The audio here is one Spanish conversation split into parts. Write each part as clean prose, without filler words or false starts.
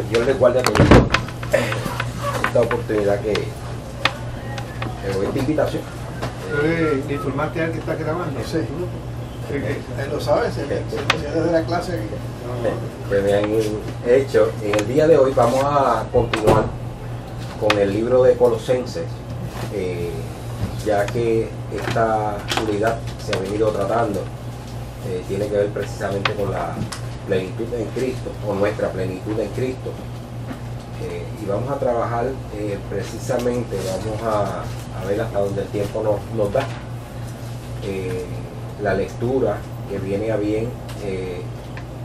Dios les guarde a todos esta oportunidad que esta invitación. ¿Le informaste a él que está grabando? Sí. Él lo sabe, se desde la clase. Pues me han hecho, en el día de hoy vamos a continuar con el libro de Colosenses, ya que esta unidad se ha venido tratando, tiene que ver precisamente con la plenitud en Cristo, o nuestra plenitud en Cristo. Y vamos a trabajar precisamente, vamos a ver hasta donde el tiempo nos da. La lectura que viene a bien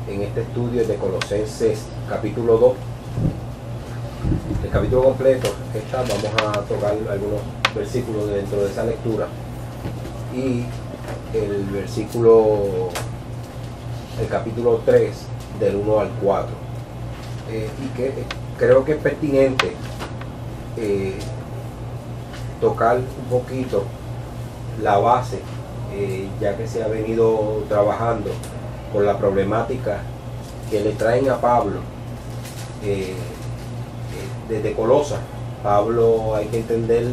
en este estudio de Colosenses capítulo 2. El capítulo completo vamos a tocar algunos versículos dentro de esa lectura y el capítulo 3 del 1 al 4, y que creo que es pertinente tocar un poquito la base, ya que se ha venido trabajando con la problemática que le traen a Pablo desde Colosas. Pablo, hay que entender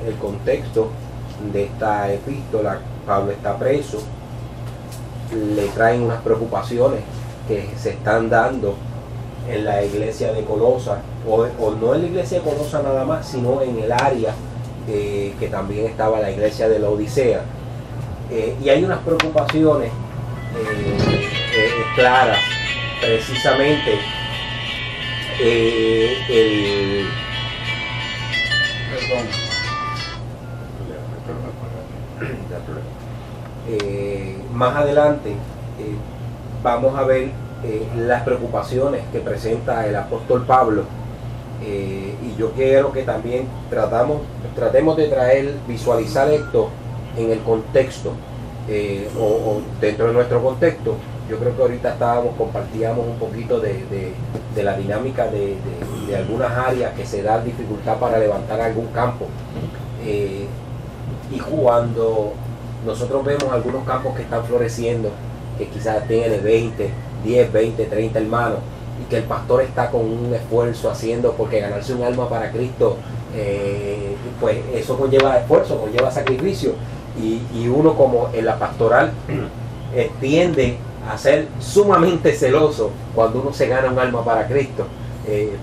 el contexto de esta epístola. Pablo está preso, le traen unas preocupaciones que se están dando en la iglesia de Colosas, o no en la iglesia de Colosas nada más, sino en el área que también estaba la iglesia de la Odisea. Y hay unas preocupaciones claras, precisamente más adelante vamos a ver las preocupaciones que presenta el apóstol Pablo, y yo quiero que también tratemos de visualizar esto en el contexto, o dentro de nuestro contexto. Yo creo que ahorita compartíamos un poquito de la dinámica de algunas áreas que se da dificultad para levantar algún campo, y cuando nosotros vemos algunos campos que están floreciendo, que quizás tienen 10, 20, 30 hermanos, y que el pastor está con un esfuerzo haciendo, porque ganarse un alma para Cristo, pues eso conlleva esfuerzo, conlleva sacrificio, y uno como en la pastoral tiende a ser sumamente celoso cuando uno se gana un alma para Cristo,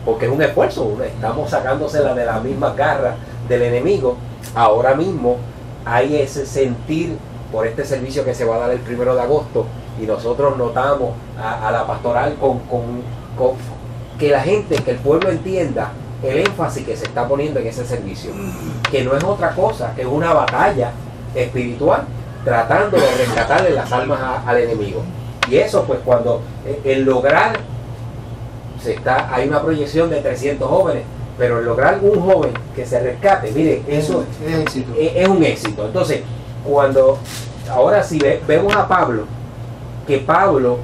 porque es un esfuerzo, estamos sacándosela de las mismas garras del enemigo. Ahora mismo hay ese sentir por este servicio que se va a dar el 1 de agosto, y nosotros notamos a la pastoral con que la gente, que el pueblo entienda el énfasis que se está poniendo en ese servicio, que no es otra cosa que una batalla espiritual tratando de rescatarle las almas al enemigo. Y eso, pues, cuando el lograr hay una proyección de 300 jóvenes, pero el lograr un joven que se rescate, mire, eso es un éxito. Entonces, ahora sí vemos a Pablo, que Pablo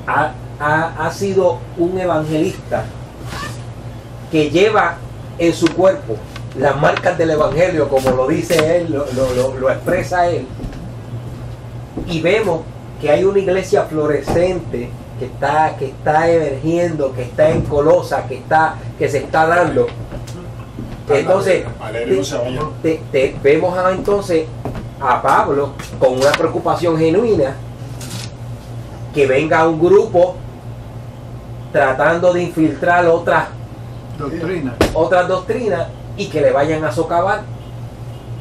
ha sido un evangelista que lleva en su cuerpo las marcas del evangelio, como lo dice él, lo expresa él, y vemos que hay una iglesia florescente que está emergiendo, que está en Colosas, que se está dando. Entonces vemos entonces a Pablo con una preocupación genuina, que venga un grupo tratando de infiltrar otras doctrinas y que le vayan a socavar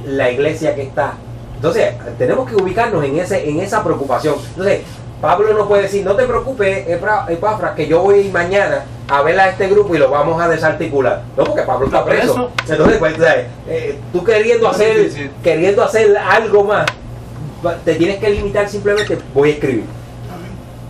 la iglesia que está. Entonces tenemos que ubicarnos en esa preocupación. Entonces Pablo no puede decir: no te preocupes, Epafras, que yo voy a ir mañana a ver a este grupo y lo vamos a desarticular. No, porque Pablo está preso. Entonces, pues, tú queriendo hacer algo más, te tienes que limitar simplemente: voy a escribir.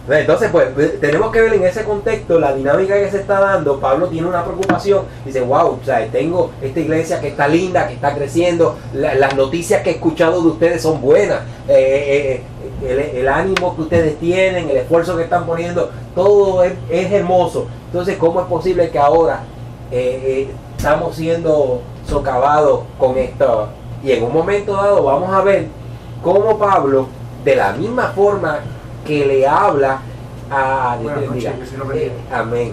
Entonces, pues, tenemos que ver en ese contexto la dinámica que se está dando. Pablo tiene una preocupación, dice: wow, tengo esta iglesia que está linda, que está creciendo, las noticias que he escuchado de ustedes son buenas, el ánimo que ustedes tienen, el esfuerzo que están poniendo, todo es hermoso. Entonces, ¿cómo es posible que ahora estamos siendo socavados con esto? Y en un momento dado vamos a ver cómo Pablo, de la misma forma que le habla Buenas Dios noches, bendiga. que se lo bendiga. Amén.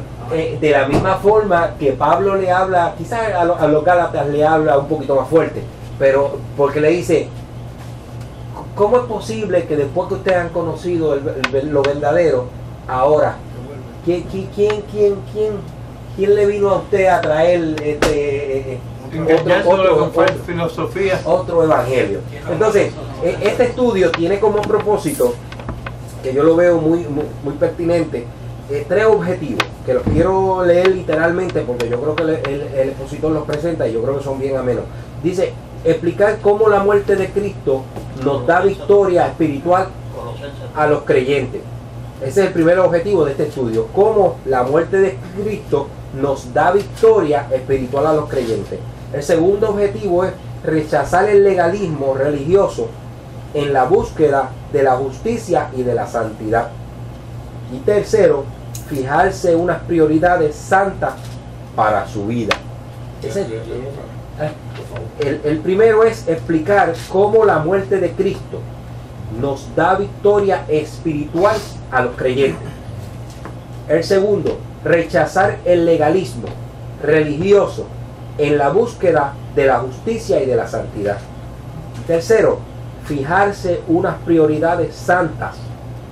De la misma forma que Pablo le habla, quizás a los Gálatas le habla un poquito más fuerte, pero porque le dice, ¿cómo es posible que después que ustedes han conocido lo verdadero, ahora, ¿quién le vino a usted a traer otro evangelio? Entonces, este estudio tiene como propósito, que yo lo veo muy pertinente, tres objetivos, que los quiero leer literalmente porque yo creo que el expositor los presenta y yo creo que son bien amenos. Dice, explicar cómo la muerte de Cristo nos da victoria espiritual a los creyentes. Ese es el primer objetivo de este estudio, cómo la muerte de Cristo nos da victoria espiritual a los creyentes. El segundo objetivo es rechazar el legalismo religioso en la búsqueda de la justicia y de la santidad. Y tercero, fijarse unas prioridades santas para su vida. El primero es explicar cómo la muerte de Cristo nos da victoria espiritual a los creyentes. El segundo, rechazar el legalismo religioso en la búsqueda de la justicia y de la santidad. Tercero, fijarse unas prioridades santas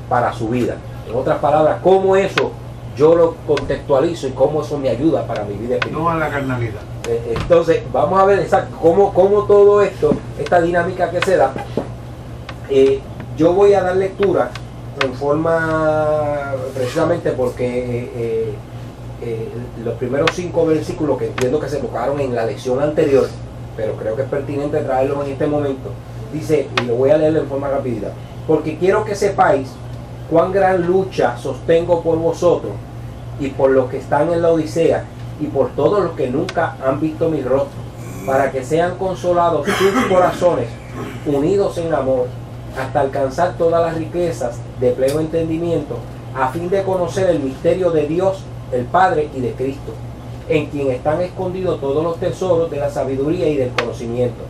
para su vida. En otras palabras, cómo eso yo lo contextualizo y cómo eso me ayuda para mi vida espiritual. No a la carnalidad. Entonces, vamos a ver exacto cómo todo esto, esta dinámica que se da. Yo voy a dar lectura en forma, precisamente porque los primeros 5 versículos que entiendo que se tocaron en la lección anterior, pero creo que es pertinente traerlos en este momento, dice, y lo voy a leer en forma rapidita, porque quiero que sepáis cuán gran lucha sostengo por vosotros y por los que están en la Odisea y por todos los que nunca han visto mi rostro, para que sean consolados sus corazones unidos en amor, hasta alcanzar todas las riquezas de pleno entendimiento, a fin de conocer el misterio de Dios, el Padre y de Cristo, en quien están escondidos todos los tesoros de la sabiduría y del conocimiento.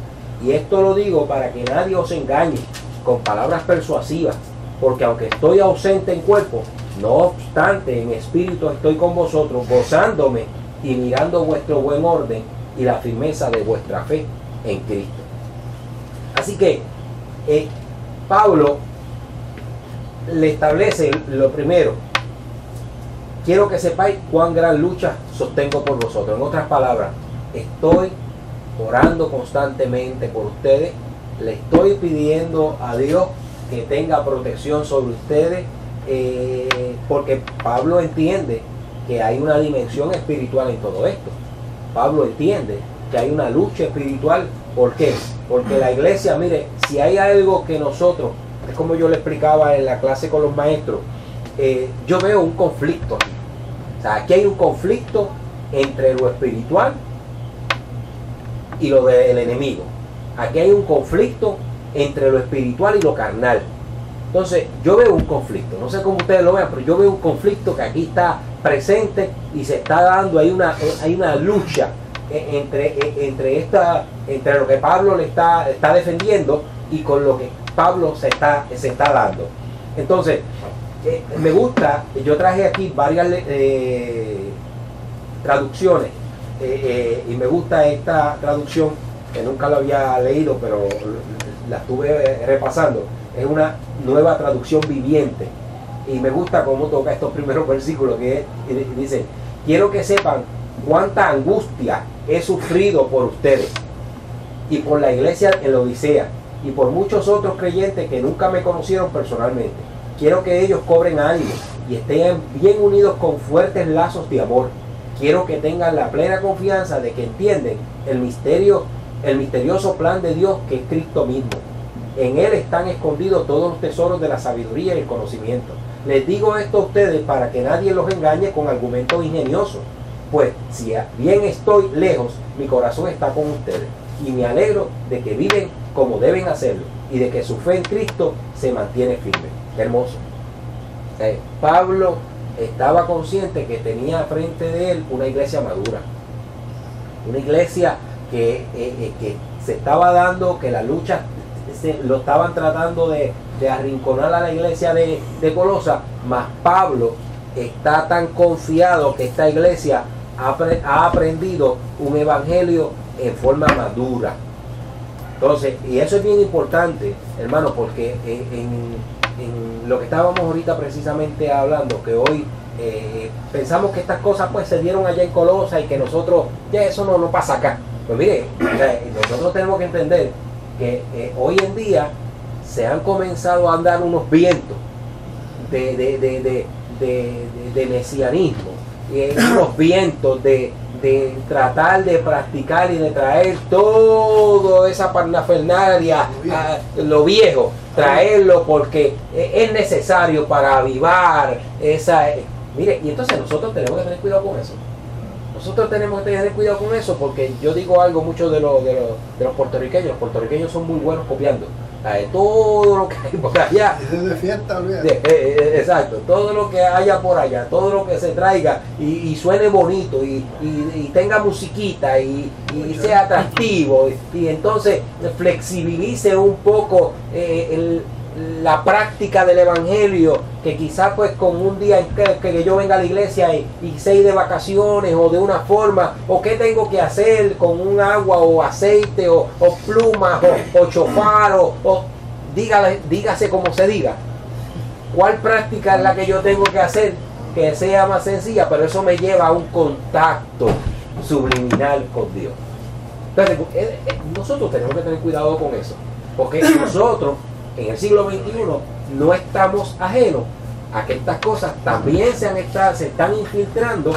Y esto lo digo para que nadie os engañe con palabras persuasivas, porque aunque estoy ausente en cuerpo, no obstante en espíritu estoy con vosotros, gozándome y mirando vuestro buen orden y la firmeza de vuestra fe en Cristo. Así que Pablo le establece lo primero: quiero que sepáis cuán gran lucha sostengo por vosotros. En otras palabras, estoy orando constantemente por ustedes, le estoy pidiendo a Dios que tenga protección sobre ustedes, porque Pablo entiende que hay una dimensión espiritual en todo esto. Pablo entiende que hay una lucha espiritual. ¿Por qué? Porque la iglesia, mire, si hay algo que nosotros, es como yo le explicaba en la clase con los maestros, yo veo un conflicto aquí. O sea, aquí hay un conflicto entre lo espiritual y lo del enemigo. Aquí hay un conflicto entre lo espiritual y lo carnal. Entonces, yo veo un conflicto, no sé cómo ustedes lo vean, pero yo veo un conflicto que aquí está presente y se está dando, hay una lucha entre lo que Pablo le está defendiendo y con lo que Pablo se está dando. Entonces, me gusta, yo traje aquí varias traducciones y me gusta esta traducción que nunca la había leído, pero la estuve repasando. Es una nueva traducción viviente y me gusta cómo toca estos primeros versículos, que dice: quiero que sepan cuánta angustia he sufrido por ustedes y por la iglesia en la Odisea y por muchos otros creyentes que nunca me conocieron personalmente. Quiero que ellos cobren ánimo y estén bien unidos con fuertes lazos de amor. Quiero que tengan la plena confianza de que entienden el misterioso plan de Dios, que es Cristo mismo. En Él están escondidos todos los tesoros de la sabiduría y el conocimiento. Les digo esto a ustedes para que nadie los engañe con argumentos ingeniosos. Pues si bien estoy lejos, mi corazón está con ustedes. Y me alegro de que viven como deben hacerlo y de que su fe en Cristo se mantiene firme. Qué hermoso. Pablo estaba consciente que tenía frente de él una iglesia madura. Una iglesia que se estaba dando, que la lucha lo estaban tratando de de arrinconar a la iglesia de Colosa, mas Pablo está tan confiado que esta iglesia ha aprendido un evangelio en forma madura. Entonces, y eso es bien importante, hermano, porque en lo que estábamos ahorita precisamente hablando, que hoy pensamos que estas cosas pues se dieron allá en Colosa y que nosotros, ya eso no pasa acá. Pues mire, nosotros tenemos que entender que hoy en día se han comenzado a andar unos vientos de mesianismo, y unos vientos de tratar de practicar y de traer toda esa parafernalia, lo viejo, traerlo porque es necesario para avivar esa... Mire, y entonces nosotros tenemos que tener cuidado con eso. Nosotros tenemos que tener cuidado con eso, porque yo digo algo mucho de los puertorriqueños. Los puertorriqueños son muy buenos copiando. Todo lo que hay por allá. Eso es de fiesta, olvídate. Exacto, todo lo que haya por allá, todo lo que se traiga y suene bonito y tenga musiquita y sea atractivo y entonces flexibilice un poco la práctica del evangelio, que quizás pues con un día que yo venga a la iglesia y sea ir de vacaciones o de una forma, o qué tengo que hacer con un agua o aceite o plumas o chofar o dígase como se diga, cuál práctica es la que yo tengo que hacer que sea más sencilla, pero eso me lleva a un contacto subliminal con Dios. Entonces nosotros tenemos que tener cuidado con eso, porque nosotros en el siglo XXI no estamos ajenos a que estas cosas también se están infiltrando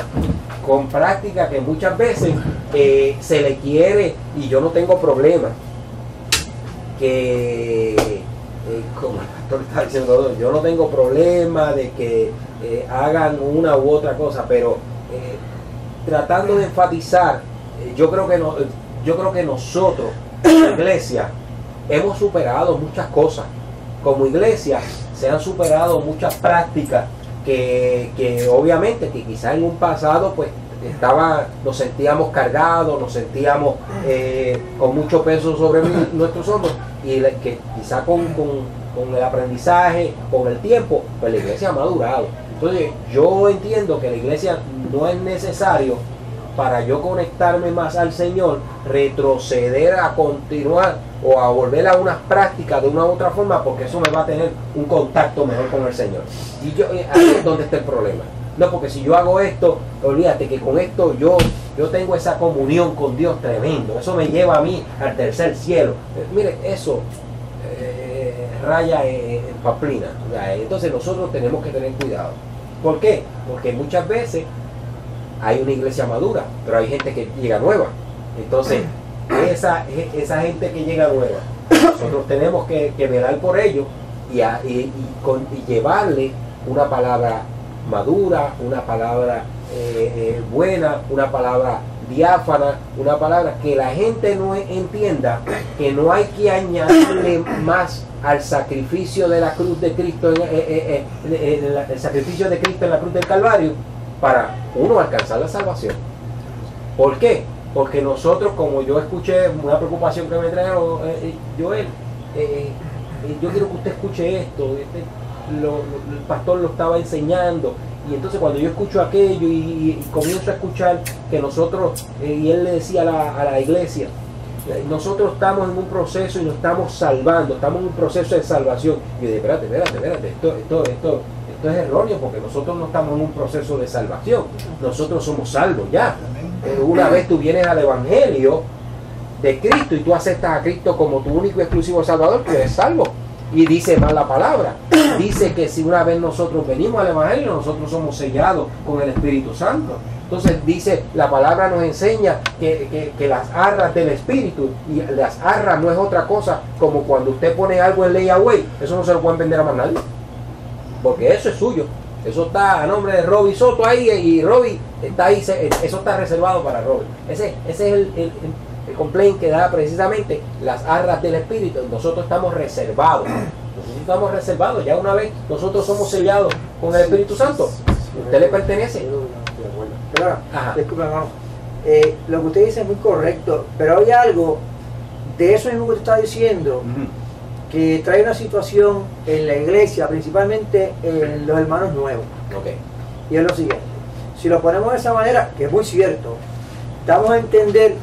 con prácticas que muchas veces se le quiere, y yo no tengo problema que como el pastor está diciendo, yo no tengo problema de que hagan una u otra cosa, pero tratando de enfatizar, yo creo que nosotros, la iglesia, hemos superado muchas cosas. Como iglesia se han superado muchas prácticas que obviamente que quizás en un pasado pues nos sentíamos cargados, nos sentíamos con mucho peso sobre nuestros hombros, y que quizás con el aprendizaje, con el tiempo, pues la iglesia ha madurado. Entonces yo entiendo que la iglesia no es necesario, para yo conectarme más al Señor, retroceder a continuar o a volver a unas prácticas de una u otra forma, porque eso me va a tener un contacto mejor con el Señor. Y ahí es donde está el problema. No, porque si yo hago esto, olvídate que con esto yo tengo esa comunión con Dios tremendo. Eso me lleva a mí al tercer cielo. Mire, eso raya en paplina. Entonces nosotros tenemos que tener cuidado. ¿Por qué? Porque muchas veces hay una iglesia madura, pero hay gente que llega nueva. Entonces, esa gente que llega nueva, nosotros tenemos que velar por ellos y llevarle una palabra madura, una palabra buena, una palabra diáfana, una palabra que la gente no entienda que no hay que añadirle más al sacrificio de la cruz de Cristo, el sacrificio de Cristo en la cruz del Calvario, para uno alcanzar la salvación. ¿Por qué? Porque nosotros, como yo escuché una preocupación que me trajeron, Joel, yo quiero que usted escuche esto, el pastor lo estaba enseñando, y entonces cuando yo escucho aquello y comienzo a escuchar que nosotros, y él le decía a la iglesia, nosotros estamos en un proceso y nos estamos salvando, estamos en un proceso de salvación. Y yo dije, espérate, esto es erróneo, porque nosotros no estamos en un proceso de salvación, nosotros somos salvos ya. Una vez tú vienes al evangelio de Cristo y tú aceptas a Cristo como tu único y exclusivo Salvador, tú eres salvo. Y dice más la palabra, dice que si una vez nosotros venimos al evangelio, nosotros somos sellados con el Espíritu Santo. Entonces dice, la palabra nos enseña que las arras del Espíritu, y las arras no es otra cosa como cuando usted pone algo en layaway, eso no se lo pueden vender a más nadie, porque eso es suyo, eso está a nombre de Robbie Soto ahí, y Robbie está ahí, eso está reservado para Robbie. Ese es el complaint que da precisamente las arras del Espíritu. Nosotros estamos reservados, ya una vez nosotros somos sellados con el Espíritu Santo, usted le pertenece. Pero, disculpe, hermano, lo que usted dice es muy correcto, pero hay algo de eso mismo que usted está diciendo que trae una situación en la iglesia, principalmente en los hermanos nuevos. Okay. Y es lo siguiente, si lo ponemos de esa manera, que es muy cierto, damos a entender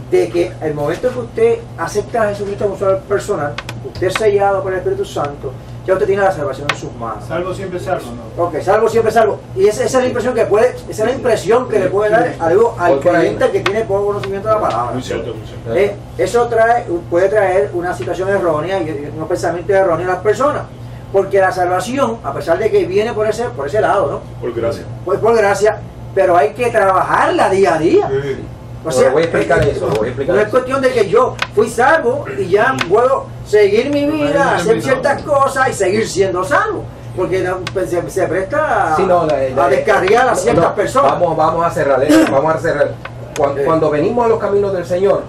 de que el momento en que usted acepta a Jesucristo como su personal, usted es sellado por el Espíritu Santo, ya usted tiene la salvación en sus manos. Salvo siempre salvo, ¿no? Ok, salvo siempre salvo. Y esa es la impresión que puede, esa es la impresión que le puede dar algo al creyente que tiene poco conocimiento de la palabra. Muy cierto, muy cierto. Eso puede traer una situación errónea y unos pensamientos erróneos a las personas. Porque la salvación, a pesar de que viene por ese lado, ¿no? Por gracia. Pues por gracia, pero hay que trabajarla día a día. Sí. O sea, voy a explicar eso, voy a explicar no es eso. cuestión de que yo fui salvo y ya puedo seguir mi vida, hacer ciertas cosas y seguir siendo salvo. Porque se presta a descargar a ciertas personas. Vamos a cerrar eso, vamos a cerrar. Cuando venimos a los caminos del Señor,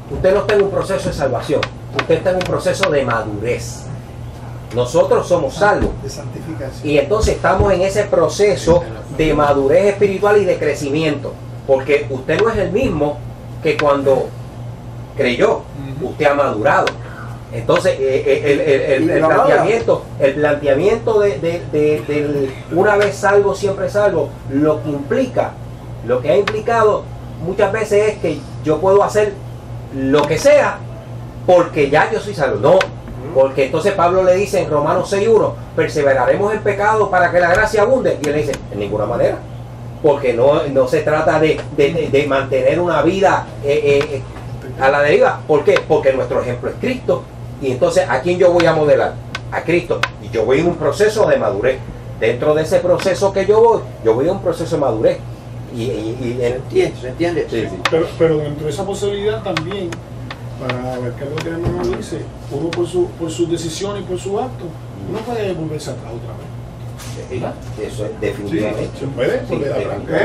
usted no está en un proceso de salvación, usted está en un proceso de madurez. Nosotros somos salvos. De santificación. Y entonces estamos en ese proceso de madurez espiritual y de crecimiento. Porque usted no es el mismo que cuando creyó, usted ha madurado. Entonces el planteamiento de una vez salvo, siempre salvo, lo que ha implicado muchas veces es que yo puedo hacer lo que sea porque ya yo soy salvo. No, porque entonces Pablo le dice en Romanos 6:1, perseveraremos en pecado para que la gracia abunde. Y él le dice, en ninguna manera. Porque no se trata de mantener una vida a la deriva. ¿Por qué? Porque nuestro ejemplo es Cristo. Y entonces, ¿a quién yo voy a modelar? A Cristo. Y yo voy en un proceso de madurez. Dentro de ese proceso que yo voy a un proceso de madurez. ¿Se entiende? Sí, sí. Pero dentro de esa posibilidad también, para abarcar lo que el hermano dice, uno por sus decisiones y por su acto, uno puede volverse atrás otra vez. Eso es definitivamente. Se puede, Sí,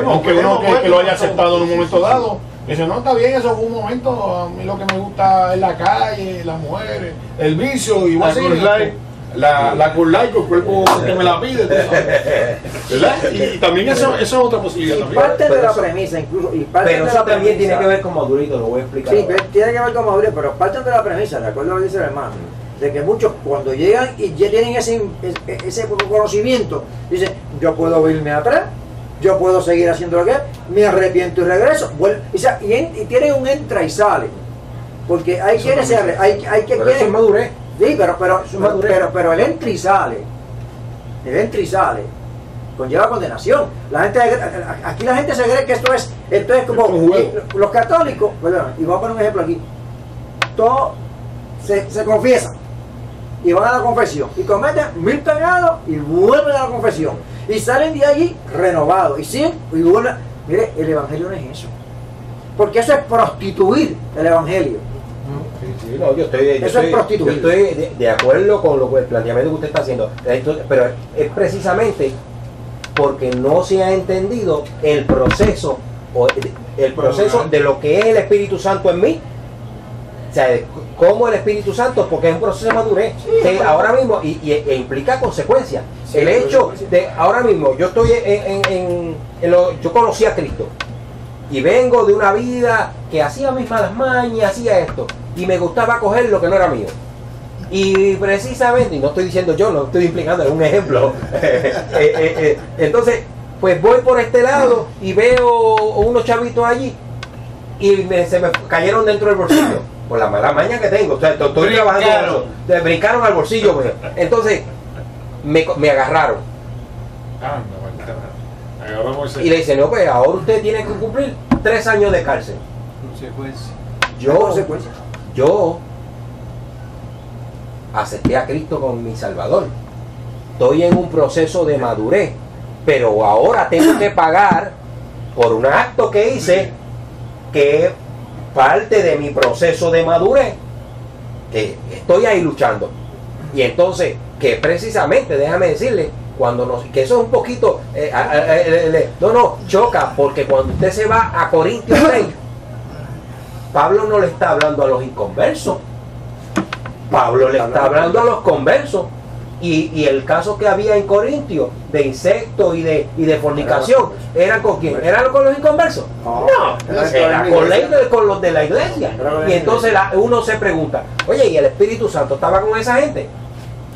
aunque uno que lo haya aceptado en un momento dado, dice, no, está bien, eso fue un momento, a mí lo que me gusta es la calle, las mujeres, el vicio, y voy a seguir la Cool Life, el cuerpo que me la pide, ¿verdad? Y también eso es otra posibilidad. Y también. parte de la premisa, incluso. Pero eso también tiene que ver con madurito, lo voy a explicar. Sí, ahora. tiene que ver con madurez, pero parte de la premisa, de acuerdo a lo que dice el hermano, de que muchos cuando llegan y ya tienen ese conocimiento, dicen, yo puedo irme atrás, yo puedo seguir haciendo lo que es, me arrepiento y regreso, y tienen un entra y sale, porque hay quienes Pero eso es madurez. sí, pero el entra y sale conlleva condenación. Aquí la gente se cree que esto es como los católicos, perdón, y voy a poner un ejemplo aquí, todos se confiesan y van a la confesión y cometen 1000 pecados y vuelven a la confesión y salen de allí renovados y vuelven. Mire, el evangelio no es eso, porque eso es prostituir el evangelio. Sí, no, yo estoy de acuerdo con el planteamiento que usted está haciendo, pero es precisamente porque no se ha entendido el proceso de lo que es el Espíritu Santo en mí. O sea, como el Espíritu Santo, porque es un proceso de madurez, ahora mismo, e implica consecuencias. Sí, el hecho de, ahora mismo, yo estoy yo conocí a Cristo, y vengo de una vida que hacía mis malas mañas, hacía esto, y me gustaba coger lo que no era mío. Y precisamente, y no estoy diciendo yo, no estoy implicando, es un ejemplo. Entonces, pues voy por este lado y veo unos chavitos allí, y se me cayeron dentro del bolsillo. Por la mala maña que tengo, o sea, estoy trabajando, brincaron al bolsillo, pues. Entonces me agarraron y le dicen, no, pues ahora usted tiene que cumplir 3 años de cárcel. Yo acepté a Cristo como mi Salvador, estoy en un proceso de madurez, pero ahora tengo que pagar por un acto que hice que es parte de mi proceso de madurez, que estoy ahí luchando. Y entonces, que precisamente, déjame decirle, que eso es un poquito, choca, porque cuando usted se va a Corintios 6, Pablo no le está hablando a los inconversos, Pablo le está hablando a los conversos, Y el caso que había en Corintio de insectos y de fornicación, ¿eran con quién? ¿Eran con los inconversos? No, era con los de la iglesia. Y entonces uno se pregunta, oye, ¿y el Espíritu Santo estaba con esa gente?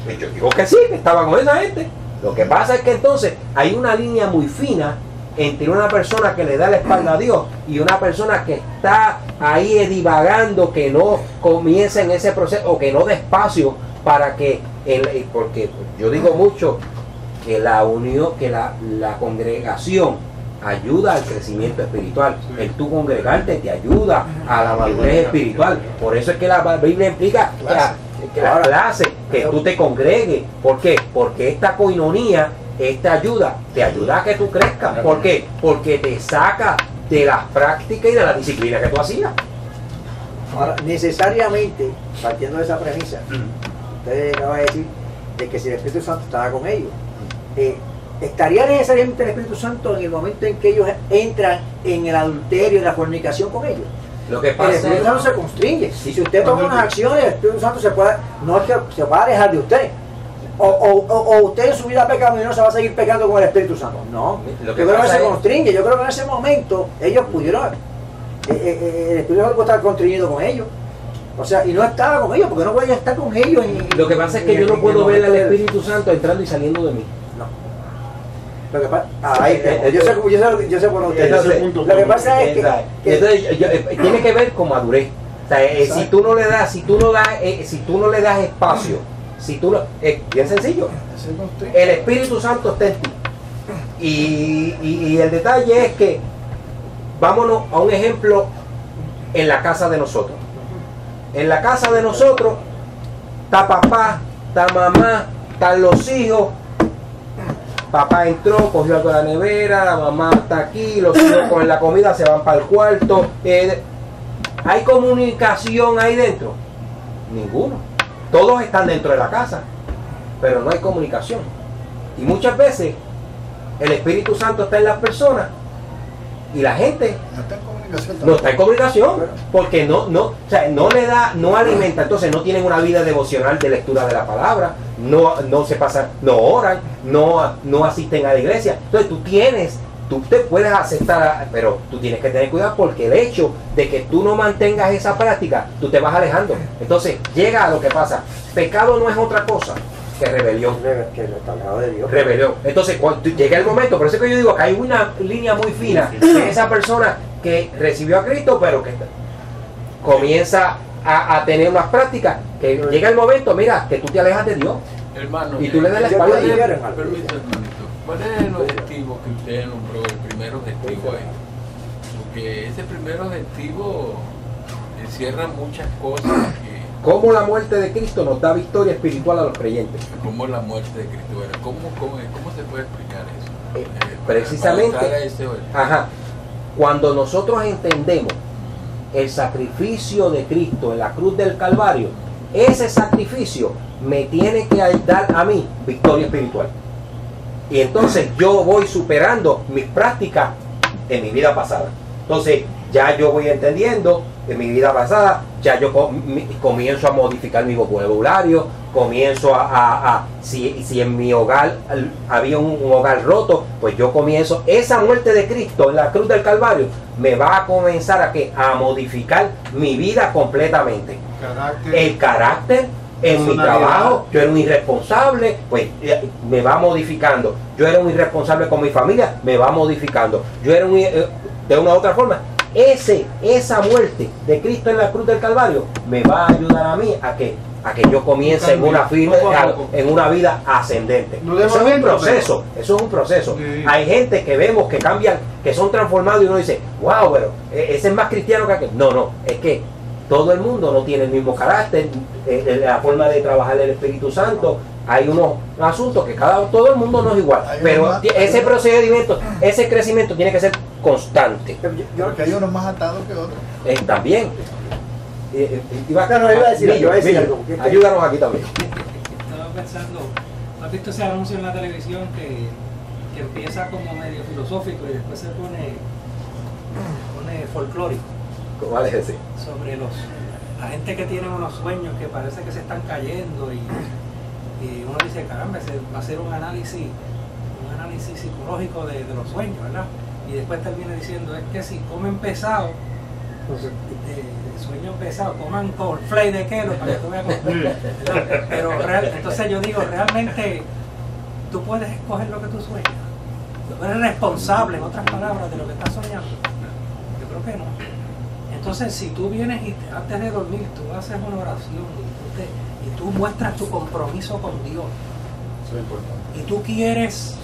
Y yo digo que sí, que estaba con esa gente. Lo que pasa es que entonces hay una línea muy fina entre una persona que le da la espalda a Dios y una persona que está ahí divagando, que no comienza en ese proceso o que no dé espacio para que, porque yo digo mucho que la unión, que la congregación ayuda al crecimiento espiritual. El tú congregarte te ayuda a la madurez espiritual. Por eso es que la Biblia implica que la clase, que tú te congregues. ¿Por qué? Porque esta coinonía, esta ayuda, te ayuda a que tú crezcas. ¿Por qué? Porque te saca de las prácticas y de la disciplina que tú hacías. Ahora, necesariamente, partiendo de esa premisa, usted me va a decir de que si el Espíritu Santo estaba con ellos, ¿estaría necesariamente el Espíritu Santo en el momento en que ellos entran en el adulterio y la fornicación con ellos? Lo que pasa el Espíritu Santo se constringe. Si usted toma unas acciones, el Espíritu Santo no es que se va a alejar de usted. O usted en su vida pecaminosa va a seguir pecando con el Espíritu Santo. No, yo creo que se constringe. Yo creo que en ese momento ellos pudieron, el Espíritu Santo puede estar constreñido con ellos. O sea, y no estaba con ellos, porque no podía estar con ellos. Lo que pasa es que yo no puedo ver al Espíritu Santo entrando y saliendo de mí. Lo que pasa, yo sé por usted. Lo que pasa es que tiene que ver con madurez. O sea, si tú no le das espacio, bien sencillo. El Espíritu Santo está en ti. Y el detalle es que vámonos a un ejemplo en la casa de nosotros. En la casa de nosotros está papá, está mamá, están los hijos. Papá entró, cogió algo de la nevera, la mamá está aquí, los hijos con la comida se van para el cuarto. ¿Hay comunicación ahí dentro? Ninguno. Todos están dentro de la casa, pero no hay comunicación. Y muchas veces el Espíritu Santo está en las personas y la gente no está en comunicación, porque no alimenta. Entonces no tienen una vida devocional de lectura de la palabra, no se pasan, no oran, no asisten a la iglesia. Entonces tú te puedes aceptar, pero tú tienes que tener cuidado, porque el hecho de que tú no mantengas esa práctica, tú te vas alejando. Entonces llega a lo que pasa. Pecado no es otra cosa que rebelión. Rebelión. Entonces cuando llega el momento, por eso es que yo digo que hay una línea muy fina de esa persona que recibió a Cristo, pero que comienza a tener unas prácticas, que llega el momento, mira, que tú te alejas de Dios. Hermano, y tú le das la espalda a Dios. ¿Cuál es el objetivo que usted nombró, el primer objetivo ahí? Porque ese primer objetivo encierra muchas cosas que... ¿Cómo la muerte de Cristo nos da victoria espiritual a los creyentes? ¿Cómo la muerte de Cristo? ¿Cómo se puede explicar eso? Precisamente, cuando nosotros entendemos el sacrificio de Cristo en la cruz del Calvario, ese sacrificio me tiene que dar a mí victoria espiritual. Y entonces yo voy superando mis prácticas en mi vida pasada. Entonces ya yo voy entendiendo en mi vida pasada, ya yo comienzo a modificar mi vocabulario, comienzo si en mi hogar había un hogar roto, pues yo comienzo, esa muerte de Cristo en la cruz del Calvario me va a comenzar a modificar mi vida completamente. El carácter. En mi trabajo, yo era un irresponsable, pues me va modificando. Yo era un irresponsable con mi familia, me va modificando. Yo era de una u otra forma. Esa muerte de Cristo en la cruz del Calvario me va a ayudar a mí a que yo comience en una vida ascendente. Eso es un proceso. Sí. Hay gente que vemos que cambian, que son transformados, y uno dice, wow, pero ese es más cristiano que aquel. No, es que todo el mundo no tiene el mismo carácter, la forma de trabajar el Espíritu Santo. Hay unos asuntos que todo el mundo no es igual, pero ese procedimiento, ese crecimiento tiene que ser constante. Porque hay unos más atados que otros. También. Iba a decir algo. Ayúdanos aquí también. Estaba pensando, ¿has visto ese anuncio en la televisión que empieza como medio filosófico y después se pone folclórico? ¿Cuál es ese? Sobre la gente que tiene unos sueños que parece que se están cayendo y Y uno dice, caramba, se va a hacer un análisis psicológico de los sueños, ¿verdad? Y después termina diciendo, es que si comen pesado, sueños pesados, coman cornflakes de kelo para que tú veas pero entonces yo digo, realmente tú puedes escoger lo que tú sueñas. Tú eres responsable, en otras palabras, de lo que estás soñando. Yo creo que no. Entonces, si tú vienes y antes de dormir, tú haces una oración y tú muestras tu compromiso con Dios. Eso es importante. Y tú quieres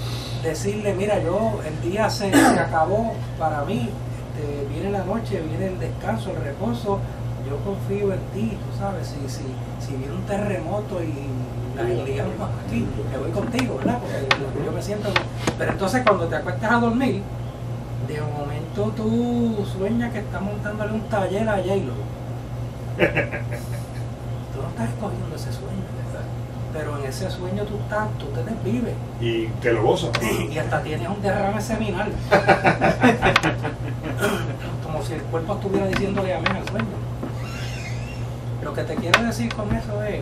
decirle, mira, el día se acabó para mí, viene la noche, viene el descanso, el reposo, yo confío en ti, tú sabes, si viene un terremoto y las ligas aquí, me voy contigo, ¿verdad? Porque yo me siento... Pero entonces cuando te acuestas a dormir, de momento tú sueñas que estás montándole un taller a J-Lo. Tú no estás escogiendo ese sueño, pero en ese sueño tú te desvives. Y te lo gozas. Y hasta tienes un derrame seminal. Como si el cuerpo estuviera diciéndole amén al sueño. Lo que te quiero decir con eso es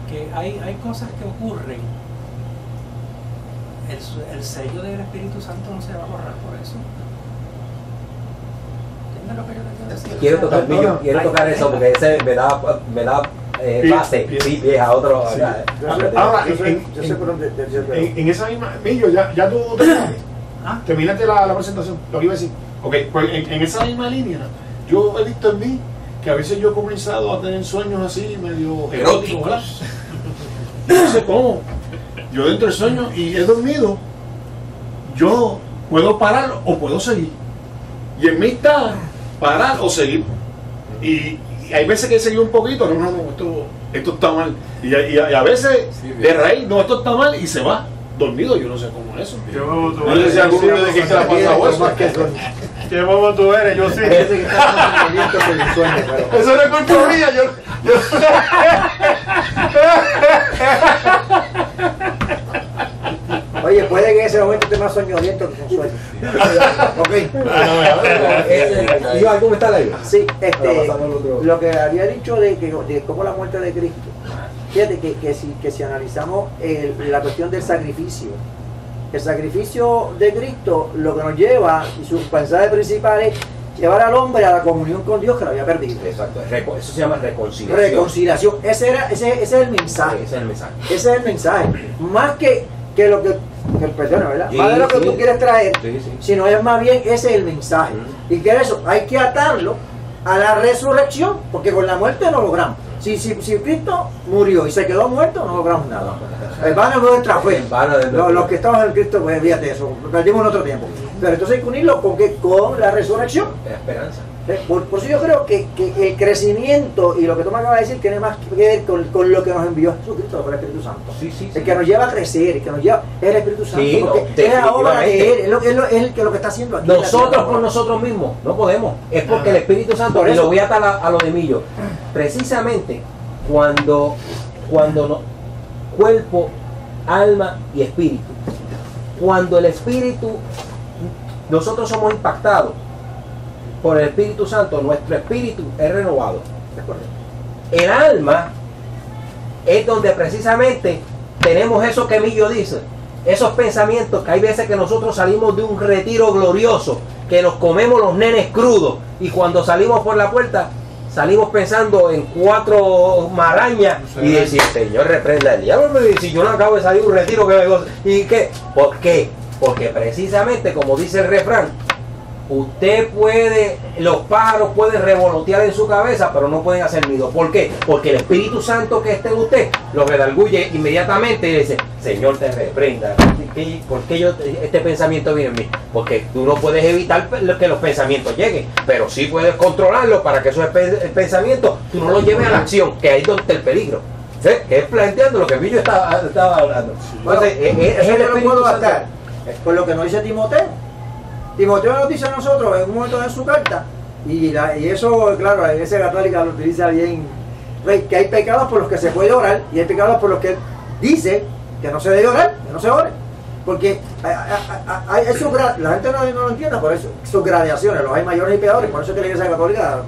que hay cosas que ocurren. El sello del Espíritu Santo no se va a borrar por eso. ¿Entiendes lo que yo te quiero decir? Quiero tocar eso porque ese me da base, sí, vieja, otro. Sí. Ahora, en esa misma, Millo, ya tú terminaste la presentación, lo que iba a decir. Ok, pues en esa misma línea, yo he visto en mí que a veces yo he comenzado a tener sueños así, medio eróticos, ¿verdad? Y no sé cómo. Yo dentro del sueño y he dormido, yo puedo parar o puedo seguir. Y en mí está parar o seguir. Y hay veces que he seguido un poquito, no, esto está mal. Y a veces de raíz, no, esto está mal y se va. Dormido, yo no sé cómo es eso. Yo sé si alguno de que se la pasado eso. ¿Qué bobo tú eres? Yo sí. Eso no es culpa mía, Oye, puede que en ese momento esté más soñoliento que con sueño. ¿Y algún está ahí? Sí, lo que había dicho de cómo la muerte de Cristo. Fíjate que si analizamos la cuestión del sacrificio, el sacrificio de Cristo lo que nos lleva, y su mensaje principal es llevar al hombre a la comunión con Dios que lo había perdido. Exacto, eso se llama reconciliación. Reconciliación, ese es el mensaje. Ese es el mensaje. Ese es el mensaje. Más que lo que perdona, ¿verdad? Sí, más de lo que tú quieres traer, sí. sino es más bien ese es el mensaje. Y que eso hay que atarlo a la resurrección, porque con la muerte no logramos. Si Cristo murió y se quedó muerto, no logramos nada. El vano de nuestra fe. Los que estamos en Cristo, pues fíjate eso, lo perdimos en otro tiempo. Pero entonces hay que unirlo con la resurrección. La esperanza. Por eso yo creo que el crecimiento y lo que tú me acabas de decir tiene más que ver con lo que nos envió Jesucristo por el Espíritu Santo. Sí. El que nos lleva a crecer, el que nos lleva es el Espíritu Santo. Sí, porque es la obra de Él, es lo que está haciendo aquí. Nosotros por nosotros mismos no podemos. Es porque el Espíritu Santo, y lo voy a atar a lo de Millo, precisamente cuando cuerpo, alma y espíritu, cuando el espíritu, nosotros somos impactados por el Espíritu Santo, nuestro espíritu es renovado. El alma es donde precisamente tenemos eso que Millo dice, esos pensamientos que hay veces que nosotros salimos de un retiro glorioso, que nos comemos los nenes crudos y cuando salimos por la puerta salimos pensando en 4 marañas y decir, Señor, reprenda el diablo, si yo no acabo de salir de un retiro que me gozo. ¿Y qué? ¿Por qué? Porque precisamente como dice el refrán, usted puede, los pájaros pueden revolotear en su cabeza, pero no pueden hacer nido. ¿Por qué? Porque el Espíritu Santo que está en usted lo redarguye inmediatamente y dice, Señor, te reprenda. ¿Por qué este pensamiento viene en mí? Porque tú no puedes evitar que los pensamientos lleguen, pero sí puedes controlarlos para que esos pensamientos tú no los lleves a la acción, que ahí es donde está el peligro. ¿Sí? Que es planteando lo que Millo estaba hablando. Entonces, es el Espíritu Santo. Por lo que nos dice Timoteo. Timoteo nos dice a nosotros en un momento de su carta, y eso, claro, la Iglesia Católica lo utiliza bien, que hay pecados por los que se puede orar y hay pecados por los que él dice que no se debe orar, que no se ore. Porque hay la gente no lo entiende por eso, sus gradaciones, los hay mayores y peores, por eso es que la Iglesia Católica,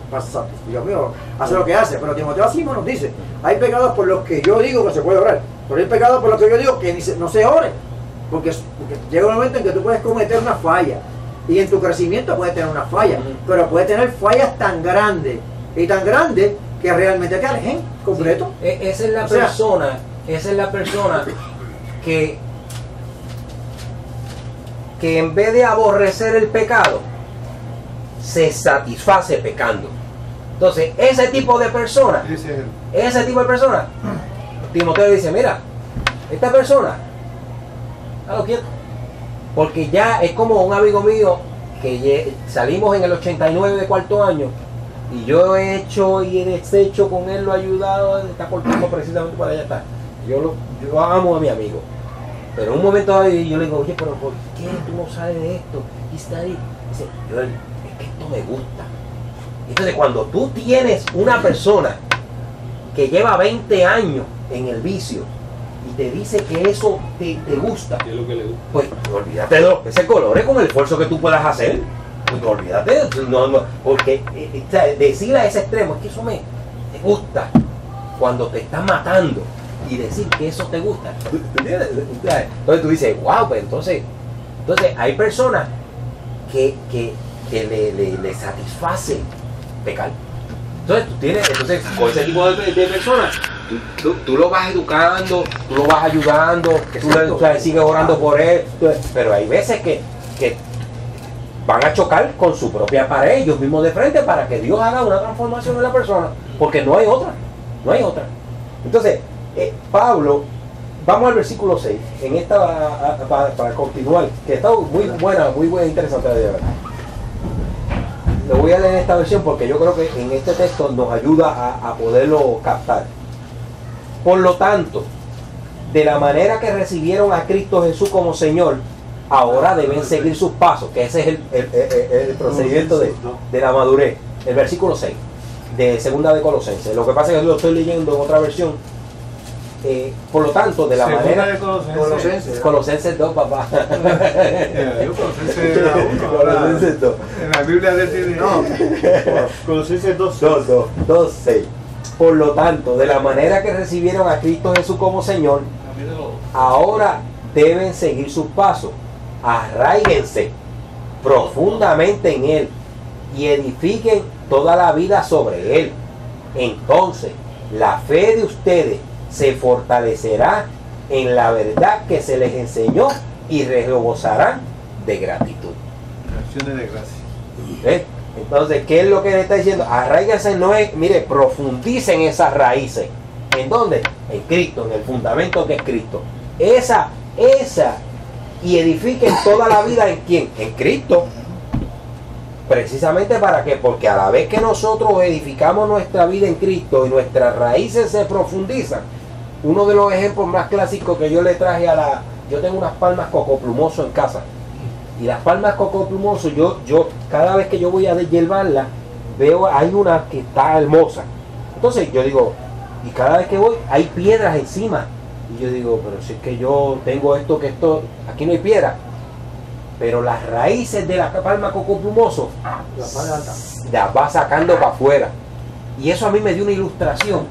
Dios mío, hace lo que hace. Pero Timoteo así nos dice, hay pecados por los que yo digo que se puede orar, pero hay pecados por los que yo digo que no se ore, porque llega un momento en que tú puedes cometer una falla, y en tu crecimiento puedes tener una falla, pero puedes tener fallas tan grandes, y tan grandes, que realmente te alejen completo. Sí, esa es la persona que en vez de aborrecer el pecado, se satisface pecando. Entonces, ese tipo de persona, Timoteo dice, mira, esta persona, a lo quieto. Porque ya es como un amigo mío que salimos en el 89 de cuarto año, y yo he hecho y he deshecho con él, lo he ayudado, está cortando precisamente para allá está. Yo amo a mi amigo. Pero en un momento dado yo le digo, oye, pero ¿por qué tú no sabes de esto? Y está ahí. Dice, Joel, es que esto me gusta. Entonces, cuando tú tienes una persona que lleva 20 años en el vicio y te dice que eso te gusta, ¿qué es lo que le gusta? Pues olvídate de los ese colores con el esfuerzo que tú puedas hacer. Pues olvídate, porque decirle a ese extremo, es que eso te gusta cuando te está matando. Y decir que eso te gusta. Entonces tú dices, wow, pues entonces hay personas que le satisface pecar. Entonces con ese tipo de personas, tú lo vas educando, tú lo vas ayudando, tú sigues orando por él. Pero hay veces que van a chocar con su propia pared, ellos mismos de frente, para que Dios haga una transformación en la persona, porque no hay otra. Entonces, Pablo, vamos al versículo 6, en esta para continuar, que está muy buena, interesante de verdad. Lo voy a leer en esta versión porque yo creo que en este texto nos ayuda a poderlo captar. Por lo tanto, de la manera que recibieron a Cristo Jesús como Señor, ahora deben seguir sus pasos, que ese es el procedimiento de la madurez. El versículo 6 de segunda de Colosenses. Lo que pasa es que lo estoy leyendo en otra versión. Por lo tanto, de la segunda manera de Colosenses 2, papá. Colosenses 2. En la Biblia de tiene Colosenses 2, 6. Por lo tanto, de la manera que recibieron a Cristo Jesús como Señor, ahora deben seguir sus pasos. Arráiguense profundamente en Él y edifiquen toda la vida sobre Él. Entonces, la fe de ustedes se fortalecerá en la verdad que se les enseñó y rebosarán de gratitud. Acciones de gracia. ¿Ves? Entonces, ¿qué es lo que le está diciendo? Arráiganse, no es, mire, profundicen esas raíces. ¿En dónde? En Cristo, en el fundamento que es Cristo. Esa, y edifiquen toda la vida en ¿quién? En Cristo. Precisamente para qué, porque a la vez que nosotros edificamos nuestra vida en Cristo y nuestras raíces se profundizan, uno de los ejemplos más clásicos que yo le traje yo tengo unas palmas cocoplumoso en casa, y las palmas cocoplumoso, yo cada vez que yo voy a deshiervarlas, veo, hay una que está hermosa, entonces yo digo, y cada vez que voy, hay piedras encima, y yo digo, pero si es que yo tengo esto, aquí no hay piedra. Pero las raíces de la palma cocoplumoso las va sacando para afuera. Y eso a mí me dio una ilustración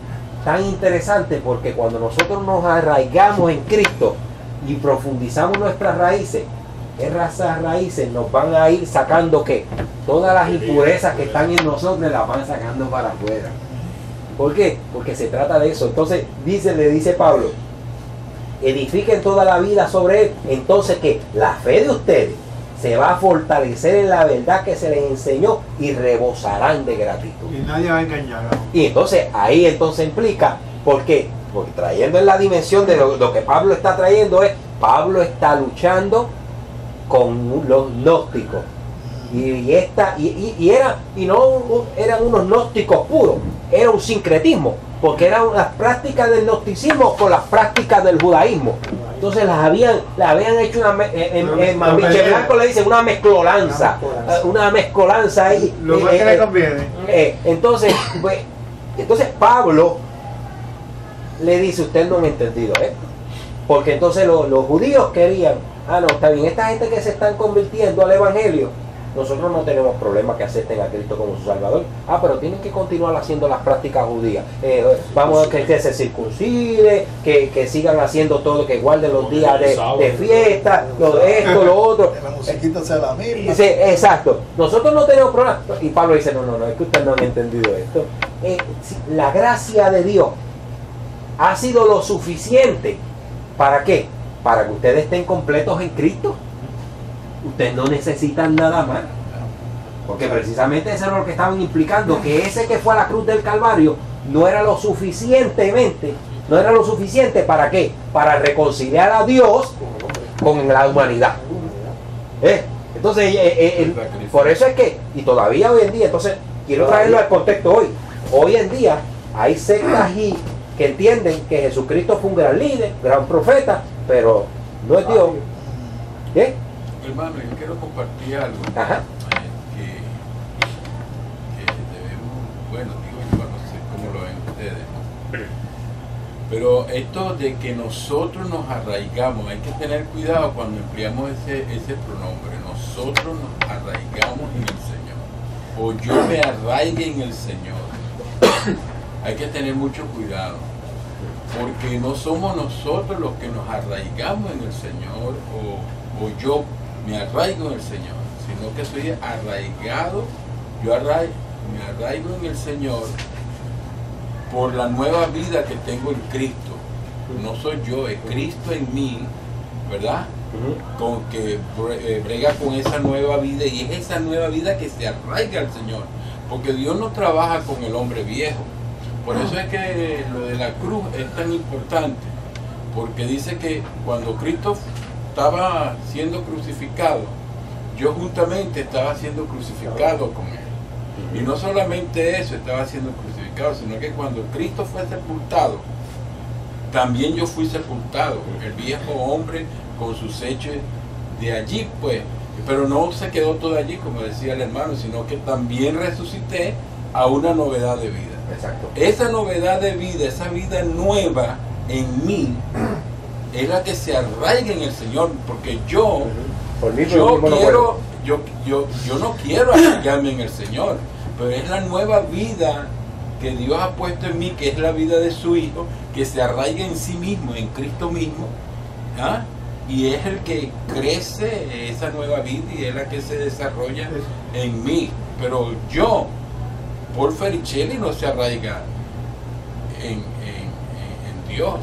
tan interesante, porque cuando nosotros nos arraigamos en Cristo y profundizamos nuestras raíces, esas raíces nos van a ir sacando ¿qué? Todas las impurezas que están en nosotros las van sacando para afuera. ¿Por qué? Porque se trata de eso. Entonces le dice Pablo, edifiquen toda la vida sobre Él. Entonces que la fe de ustedes se va a fortalecer en la verdad que se les enseñó y rebosarán de gratitud. Y nadie va a engañar. Y entonces ahí implica, ¿por qué? Porque trayendo en la dimensión de lo que Pablo está trayendo Pablo está luchando con los gnósticos. Y no eran unos gnósticos puros, era un sincretismo, porque eran las prácticas del gnosticismo con las prácticas del judaísmo. Entonces las habían hecho en Mamiche Blanco le dicen una mezcolanza ahí. Lo más que le conviene. Entonces Pablo le dice, ustedes no han entendido, porque entonces los judíos querían ah, no, está bien, esta gente que se están convirtiendo al Evangelio, nosotros no tenemos problema que acepten a Cristo como su Salvador. Ah, pero tienen que continuar haciendo las prácticas judías. Vamos a que se circuncide, que sigan haciendo todo, que guarden los días de fiesta, lo de esto, lo otro. Que la musiquita sea la misma. Sí, exacto. Nosotros no tenemos problema. Y Pablo dice, no, es que ustedes no han entendido esto. La gracia de Dios ha sido lo suficiente. ¿Para qué? Para que ustedes estén completos en Cristo. Ustedes no necesitan nada más. Porque precisamente eso es lo que estaban implicando, que ese que fue a la cruz del Calvario no era lo suficiente ¿para qué? Para reconciliar a Dios con la humanidad. Entonces, por eso es que, y todavía hoy en día, entonces quiero traerlo al contexto hoy. Hoy en día hay sectas que entienden que Jesucristo fue un gran líder, gran profeta, pero no es Dios. Hermano, yo quiero compartir algo que debemos, bueno, digo yo, no sé cómo lo ven ustedes, pero esto de que nosotros nos arraigamos, hay que tener cuidado cuando empleamos ese pronombre, nosotros nos arraigamos en el Señor, o yo me arraigue en el Señor. Hay que tener mucho cuidado, porque no somos nosotros los que nos arraigamos en el Señor, o yo me arraigo en el Señor, sino que estoy arraigado, me arraigo en el Señor por la nueva vida que tengo en Cristo. No soy yo, es Cristo en mí, ¿verdad? Con que brega con esa nueva vida, y es esa nueva vida que se arraiga al Señor, porque Dios no trabaja con el hombre viejo. Por eso es que lo de la cruz es tan importante, porque dice que cuando Cristo estaba siendo crucificado, yo juntamente estaba siendo crucificado con él. Y no solamente eso, estaba siendo crucificado, sino que cuando Cristo fue sepultado, también yo fui sepultado, el viejo hombre con sus hechos de allí, pues. Pero no se quedó todo allí, como decía el hermano, sino que también resucité a una novedad de vida. Exacto. Esa novedad de vida, esa vida nueva en mí, es la que se arraiga en el Señor, porque yo no quiero arraigarme en el Señor, pero es la nueva vida que Dios ha puesto en mí, que es la vida de su Hijo, que se arraiga en sí mismo, en Cristo mismo, y es el que crece esa nueva vida y es la que se desarrolla en mí. Pero yo, Paul Fericelli, no se arraiga en Dios.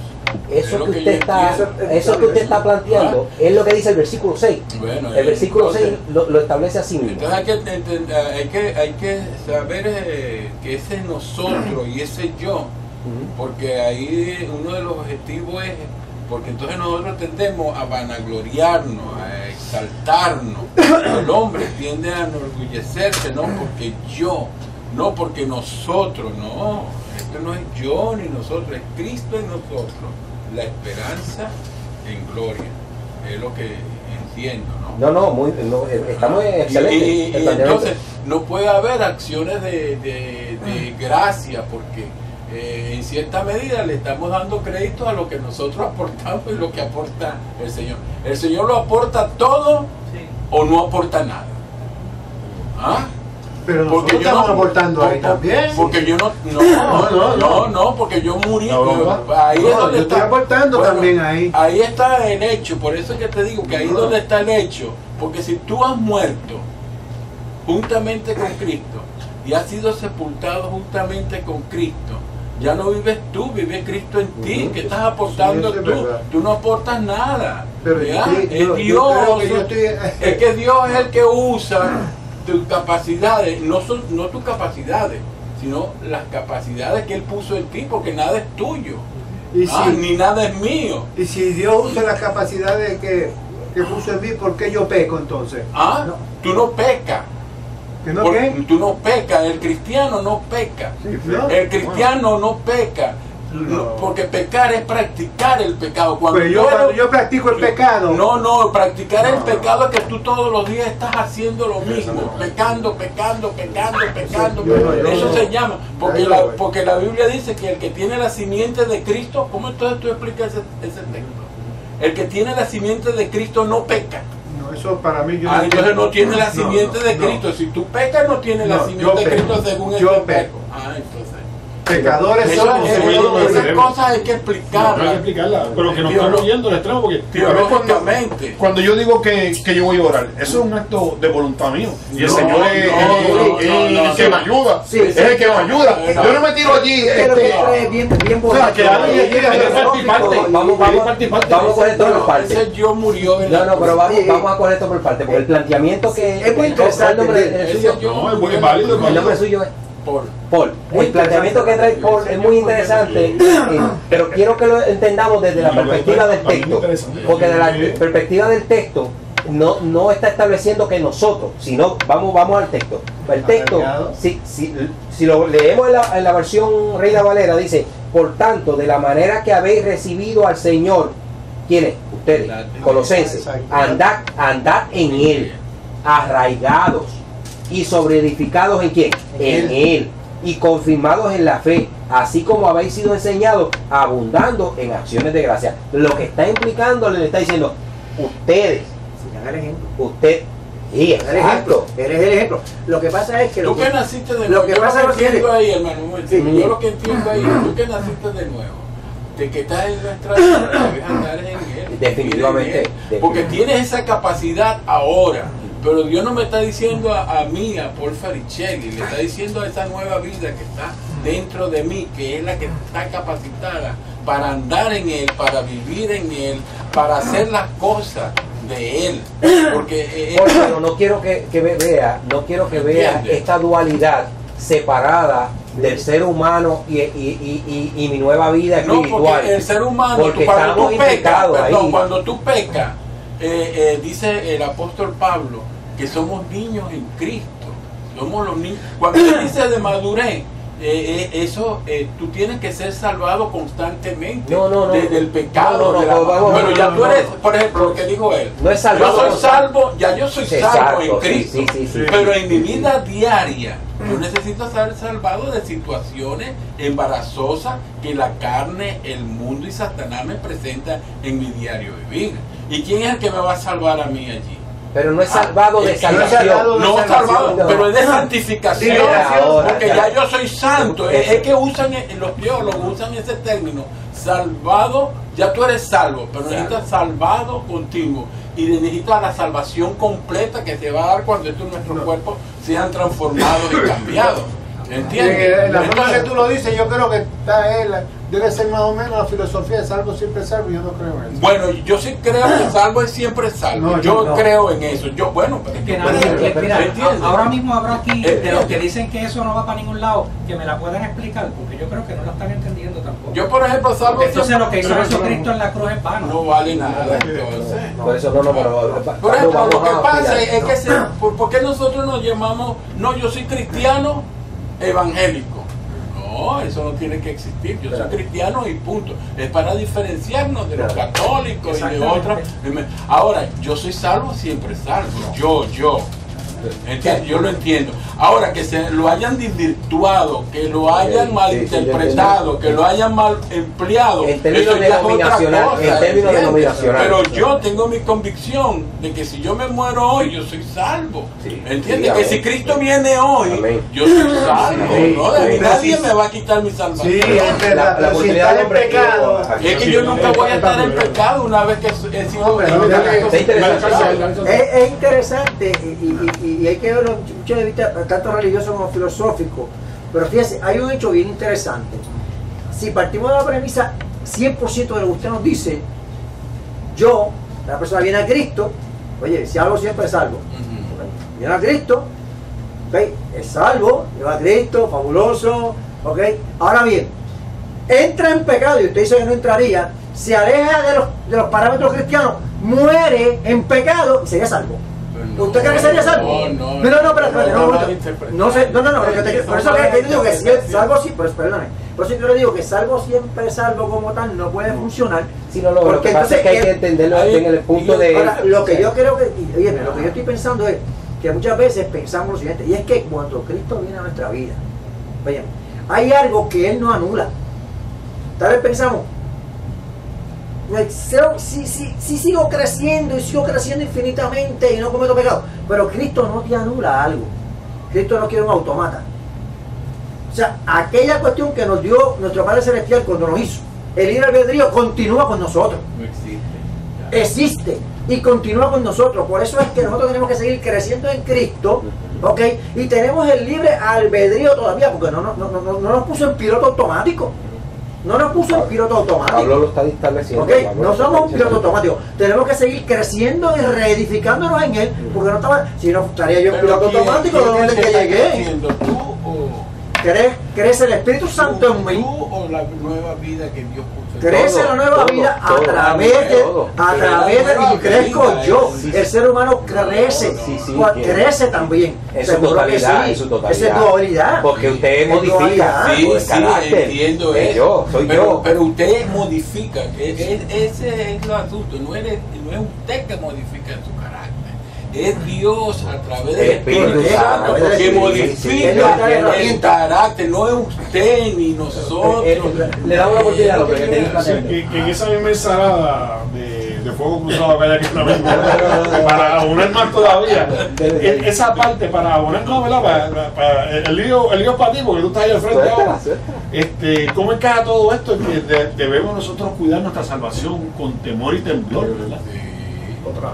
Eso que usted está planteando es lo que dice el versículo 6. Bueno, el versículo 6 lo establece así mismo. Entonces hay que saber que ese es nosotros y ese yo, porque ahí uno de los objetivos es, porque entonces nosotros tendemos a vanagloriarnos, a exaltarnos. El hombre tiende a enorgullecerse, no porque yo, no porque nosotros, no. Esto no es yo ni nosotros, es Cristo en nosotros, la esperanza en gloria. Es lo que entiendo, ¿no? estamos excelentes. Y entonces no puede haber acciones de gracia, porque en cierta medida le estamos dando crédito a lo que nosotros aportamos y lo que aporta el Señor. El Señor lo aporta todo o no aporta nada. Pero nosotros estamos aportando ahí también. Porque yo no, porque yo morí. Ahí es donde yo estoy aportando también ahí. Ahí está el hecho, por eso es que te digo que ahí es donde está el hecho. Porque si tú has muerto juntamente con Cristo y has sido sepultado juntamente con Cristo, ya no vives tú, vive Cristo en ti. ¿Qué estás aportando tú? Tú no aportas nada. Pero es Dios. Es que Dios es el que usa tus capacidades, no tus capacidades, sino las capacidades que Él puso en ti, porque nada es tuyo, ni nada es mío. Y si Dios usa las capacidades que puso en mí, ¿por qué yo peco entonces? Tú no pecas. ¿Que no qué? Tú no pecas, el cristiano no peca. Sí, ¿no? El cristiano no peca. No, porque pecar es practicar el pecado. Cuando yo practico el pecado. Practicar el pecado es que tú todos los días estás haciendo lo mismo, pecando. Eso se llama, porque la Biblia dice que el que tiene la simiente de Cristo, ¿cómo entonces tú explicas ese texto? El que tiene la simiente de Cristo no peca. No, eso para mí... Entonces no tiene la simiente de Cristo. Si tú pecas, no tienes la simiente de Cristo según el verbo. Entonces... Pecadores somos. Esas cosas hay que explicarlas. No hay que explicarlas, pero que no estamos yendo al extremo, porque teológicamente, cuando yo digo que yo voy a orar, eso es un acto de voluntad mío. Y el Señor es el que me ayuda. Es el que me ayuda. Yo no me tiro allí. O sea, que alguien quiere Vamos a coger esto por parte. Ese yo murió. No, pero vamos a coger esto por parte, porque el planteamiento que es muy interesante. Es válido. El nombre suyo es Paul. El planteamiento que trae Paul es muy interesante, pero quiero que lo entendamos desde la perspectiva del texto, porque desde la perspectiva del texto no está estableciendo que nosotros, sino vamos al texto. El texto, si lo leemos en la versión Reina Valera, dice: por tanto, de la manera que habéis recibido al Señor, ¿quiénes? Ustedes, Colosenses, andad en Él, arraigados y sobreedificados en quién, en Él, y confirmados en la fe, así como habéis sido enseñados, abundando en acciones de gracia. Lo que está implicando, le está diciendo, ustedes, usted, sí, exacto, eres el ejemplo. Lo que pasa es que tú que naciste de nuevo, lo que pasa es que ahí, hermano, yo lo que entiendo ahí, tú que naciste de nuevo, de que estás en nuestra vida, debes andar en Él, definitivamente, porque tienes esa capacidad ahora. Pero Dios no me está diciendo a mí, a Paul Faricelli, le está diciendo a esa nueva vida que está dentro de mí, que es la que está capacitada para andar en Él, para vivir en Él, para hacer las cosas de Él. Porque pero no quiero que vea esta dualidad separada del ser humano y mi nueva vida espiritual. No, porque el ser humano, cuando tú pecas, dice el apóstol Pablo que somos niños en Cristo, somos los niños. Cuando él dice de madurez, tú tienes que ser salvado constantemente del pecado. Pero ya tú eres, por ejemplo, lo que dijo él, no es salvado, yo soy salvo en Cristo, pero en mi vida diaria yo necesito ser salvado de situaciones embarazosas que la carne, el mundo y Satanás me presentan en mi diario vivir. ¿Y quién es el que me va a salvar a mí allí? Pero no es salvado de salvación. No salvado, pero es de santificación. Porque ya yo soy santo. Es que usan, los teólogos usan ese término. Salvado, ya tú eres salvo, pero necesitas salvado continuo. Y necesitas la salvación completa que te va a dar cuando nuestros cuerpos sean transformados y cambiados. ¿Entiendes? La forma que tú lo dices, yo creo que debe ser más o menos la filosofía de salvo siempre salvo, yo no creo en eso. Bueno, yo sí creo que salvo es siempre salvo. Yo creo en eso. Ahora mismo habrá aquí de los que dicen que eso no va para ningún lado, que me la puedan explicar, porque yo creo que no la están entendiendo tampoco. Yo, por ejemplo, salvo. Entonces lo que hizo Jesucristo en la cruz es vano. No vale nada. Entonces. Por eso Por ejemplo, lo que pasa es que ¿por qué nosotros nos llamamos, yo soy cristiano evangélico? No, eso no tiene que existir. Yo soy cristiano y punto. Es para diferenciarnos de los católicos y de otras. Ahora, yo soy salvo, siempre salvo. Yo. ¿Entiendes? Yo lo entiendo. Ahora, que se lo hayan desvirtuado, que lo hayan malinterpretado, que lo hayan mal empleado, en términos denominacionales. Pero yo tengo mi convicción de que si yo me muero hoy, yo soy salvo. ¿Entiendes? Que si Cristo viene hoy, yo soy salvo. Nadie me va a quitar mi salvación. Sí, la posibilidad de pecado. Es que yo nunca voy a estar en pecado una vez que he sido. Es interesante y hay que verlo mucho de vista, tanto religioso como filosófico. Pero fíjese, hay un hecho bien interesante. Si partimos de la premisa 100% de lo que usted nos dice, la persona viene a Cristo, oye, si algo siempre es salvo. Viene a Cristo, es salvo, lleva a Cristo, fabuloso, ahora bien, entra en pecado, y usted dice que no entraría, se aleja de los parámetros cristianos, muere en pecado y sería salvo. ¿Usted cree que sería salvo? No, por eso que yo digo que si es salvo, sí, pero perdóname. Por eso yo le digo que salvo siempre salvo como tal no puede funcionar. Porque entonces es que hay que entenderlo en el punto de. Ahora, lo que yo creo que, lo que yo estoy pensando es que muchas veces pensamos lo siguiente, y es que cuando Cristo viene a nuestra vida, oye, hay algo que Él no anula. Tal vez pensamos, si sigo creciendo y sigo creciendo infinitamente y no cometo pecado, pero Cristo no te anula algo. Cristo no quiere un automata. O sea, aquella cuestión que nos dio nuestro Padre Celestial cuando nos hizo, el libre albedrío continúa con nosotros. No existe. Existe y continúa con nosotros. Por eso es que nosotros tenemos que seguir creciendo en Cristo, ¿ok? Y tenemos el libre albedrío todavía, porque no nos puso en piloto automático. No nos puso en piloto automático. Pablo lo está estableciendo. ¿Ok? No somos un piloto automático. Tenemos que seguir creciendo y reedificándonos en él, porque no estaba, si no estaría yo en piloto automático de donde que llegué. ¿Tú o Crece el Espíritu Santo en mí. tú o la nueva vida que Dios puso? Crece la nueva vida a través de y crezco yo. El ser humano crece, crece también. En su totalidad, en su totalidad. Esa es dualidad. Porque usted modifica Sí, el carácter. entiendo Es eso. soy yo. Pero usted modifica, ese es el asunto, no es usted que modifica su carácter. Es Dios a través del Espíritu Santo que modifica el carácter, no es usted ni nosotros. Le damos la oportunidad a lo que que en esa misma ensalada de fuego cruzado que hay aquí en la mente, para abonar más todavía, esa parte para abonar más, ¿verdad? Para el lío es para ti, porque tú estás ahí al frente ahora. ¿Cómo encaja todo esto? Que debemos nosotros cuidar nuestra salvación con temor y temblor, ¿verdad?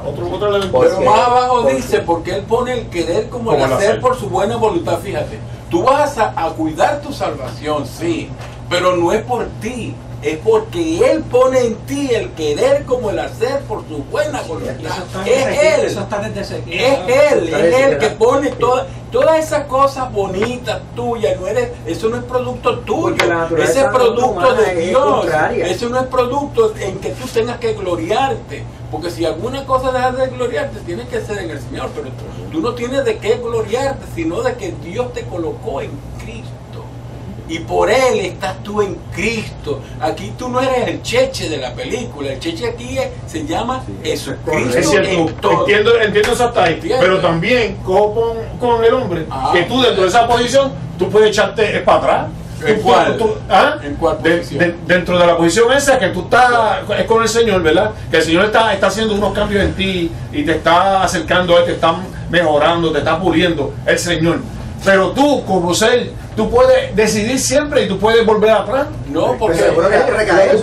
Otro elemento. Pero más abajo dice, porque él pone el querer como el hacer por su buena voluntad. Fíjate, tú vas a cuidar tu salvación, sí, pero no es por ti, es porque él pone en ti el querer como el hacer por su buena voluntad. Es él que pone todas esas cosas bonitas tuyas. Eso no es producto tuyo, ese es producto de Dios. Eso no es producto en que tú tengas que gloriarte, porque si alguna cosa dejas de gloriarte, tienes que ser en el Señor, pero tú no tienes de qué gloriarte, sino de que Dios te colocó en Cristo. Y por Él estás tú en Cristo. Aquí tú no eres el cheche de la película. El cheche aquí se llama Jesucristo. Es cierto, en todo. entiendo esa ahí. Pero también con el hombre, que tú dentro de esa posición, tú puedes echarte para atrás. ¿En cuál? ¿En cuál posición? Dentro de la posición esa que tú estás es con el Señor, ¿verdad? Que el Señor está haciendo unos cambios en ti y te está acercando a Él, te está mejorando, te está puliendo el Señor. Pero tú, como ser, tú puedes decidir siempre y tú puedes volver atrás. No, porque puedes recaer.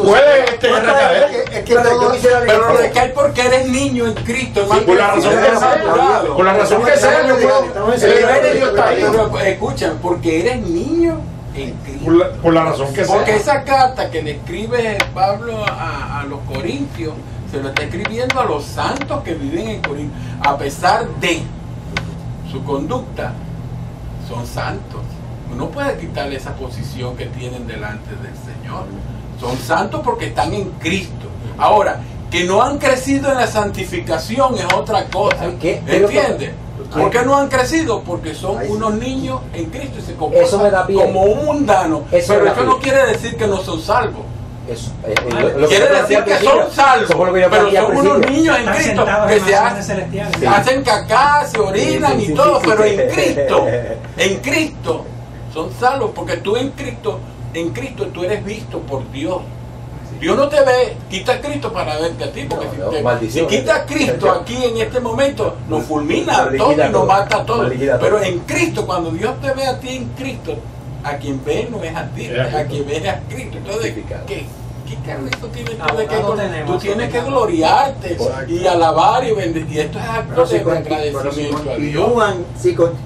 Pero recaer porque eres niño en Cristo, hermano. Por la razón que sea. Por la razón que sea, yo puedo. El nivel de Dios está ahí. Escuchan, porque eres niño en Cristo. Por la razón que sea. Porque esa carta que le escribe Pablo a los Corintios, se lo está escribiendo a los santos que viven en Corinto. A pesar de su conducta, son santos. Uno puede quitarle esa posición que tienen delante del Señor. Son santos porque están en Cristo. Ahora, que no han crecido en la santificación es otra cosa. ¿Entiendes? ¿Por qué no han crecido? Porque son unos niños en Cristo y se comportan como un mundano. Pero eso no quiere decir que no son salvos. Quiere decir que son salvos, pero son unos niños en Cristo que se hacen cacá, se orinan y todo, pero en Cristo son salvos, porque tú en Cristo tú eres visto por Dios. Dios no te ve, quita a Cristo para verte a ti, porque si quita a Cristo aquí en este momento, nos fulmina a todos y nos mata a todos. Pero en Cristo, cuando Dios te ve a ti en Cristo, a quien ve no es a ti, a quien ve es a Cristo. Entonces, ¿qué carrito tienes tú de que tú tienes que gloriarte y alabar y bendecir? Y esto es acto de agradecimiento a Dios.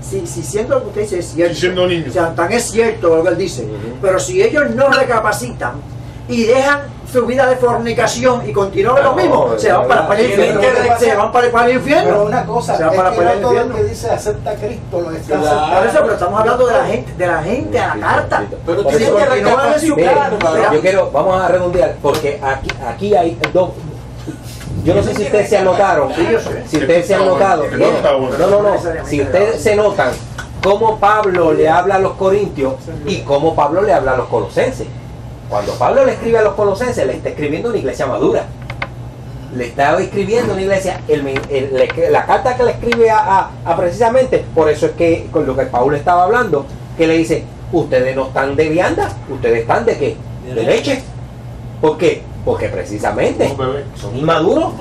Si siendo lo que usted dice es cierto, siendo niños, o sea, tan es cierto lo que él dice, pero si ellos no recapacitan y dejan su vida de fornicación y continúan lo mismo, se van para el infierno. Se van para el infierno. Pero una cosa, se van para el todo infierno. el que dice acepta a Cristo lo está Por eso, pero estamos hablando de la gente a la carta. Pero si tiene que recapacitar. Yo quiero, vamos a redondear, porque aquí hay dos. Yo no sé si ustedes se anotaron. Si ustedes se han notado. Si ustedes se notan cómo Pablo le habla a los corintios y cómo Pablo le habla a los colosenses. Cuando Pablo le escribe a los colosenses, le está escribiendo una iglesia madura. Le está escribiendo una iglesia, la carta que le escribe a precisamente, por eso es que con lo que Pablo estaba hablando, que le dice, ustedes no están de vianda, ustedes están de qué, de leche. ¿Por qué? porque precisamente son inmaduros.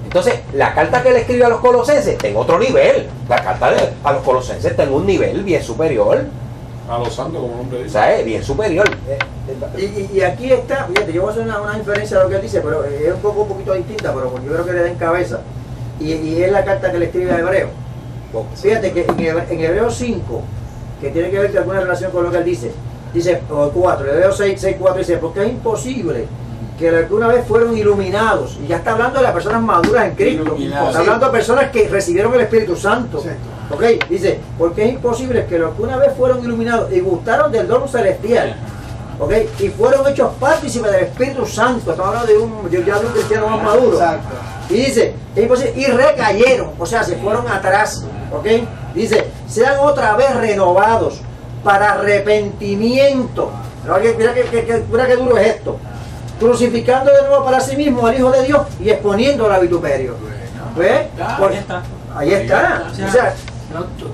Entonces, la carta que le escribe a los colosenses está en otro nivel. La carta a los colosenses está en un nivel bien superior. A los santos, como el nombre dice. ¿Sabes? Bien superior. Y aquí está, fíjate, yo voy a hacer una inferencia de lo que él dice, pero es un poquito distinta, pero yo creo que le den cabeza. Y es la carta que le escribe a Hebreo. Fíjate que en Hebreo 5, que tiene que ver con alguna relación con lo que él dice, o 4, Hebreo 6, 4 dice, porque es imposible que alguna vez fueron iluminados, y ya está hablando de las personas maduras en Cristo, está hablando de personas que recibieron el Espíritu Santo. Ok, dice, porque es imposible que los que una vez fueron iluminados y gustaron del don celestial, ok, y fueron hechos partícipes del Espíritu Santo, estamos hablando de un cristiano más maduro. Y dice, es imposible, y recayeron, o sea, se fueron atrás, ok, dice, sean otra vez renovados para arrepentimiento. Mira que duro es esto. Crucificando de nuevo para sí mismo al Hijo de Dios y exponiéndolo a vituperio. ¿Ves? Ahí está. Ahí está. O sea,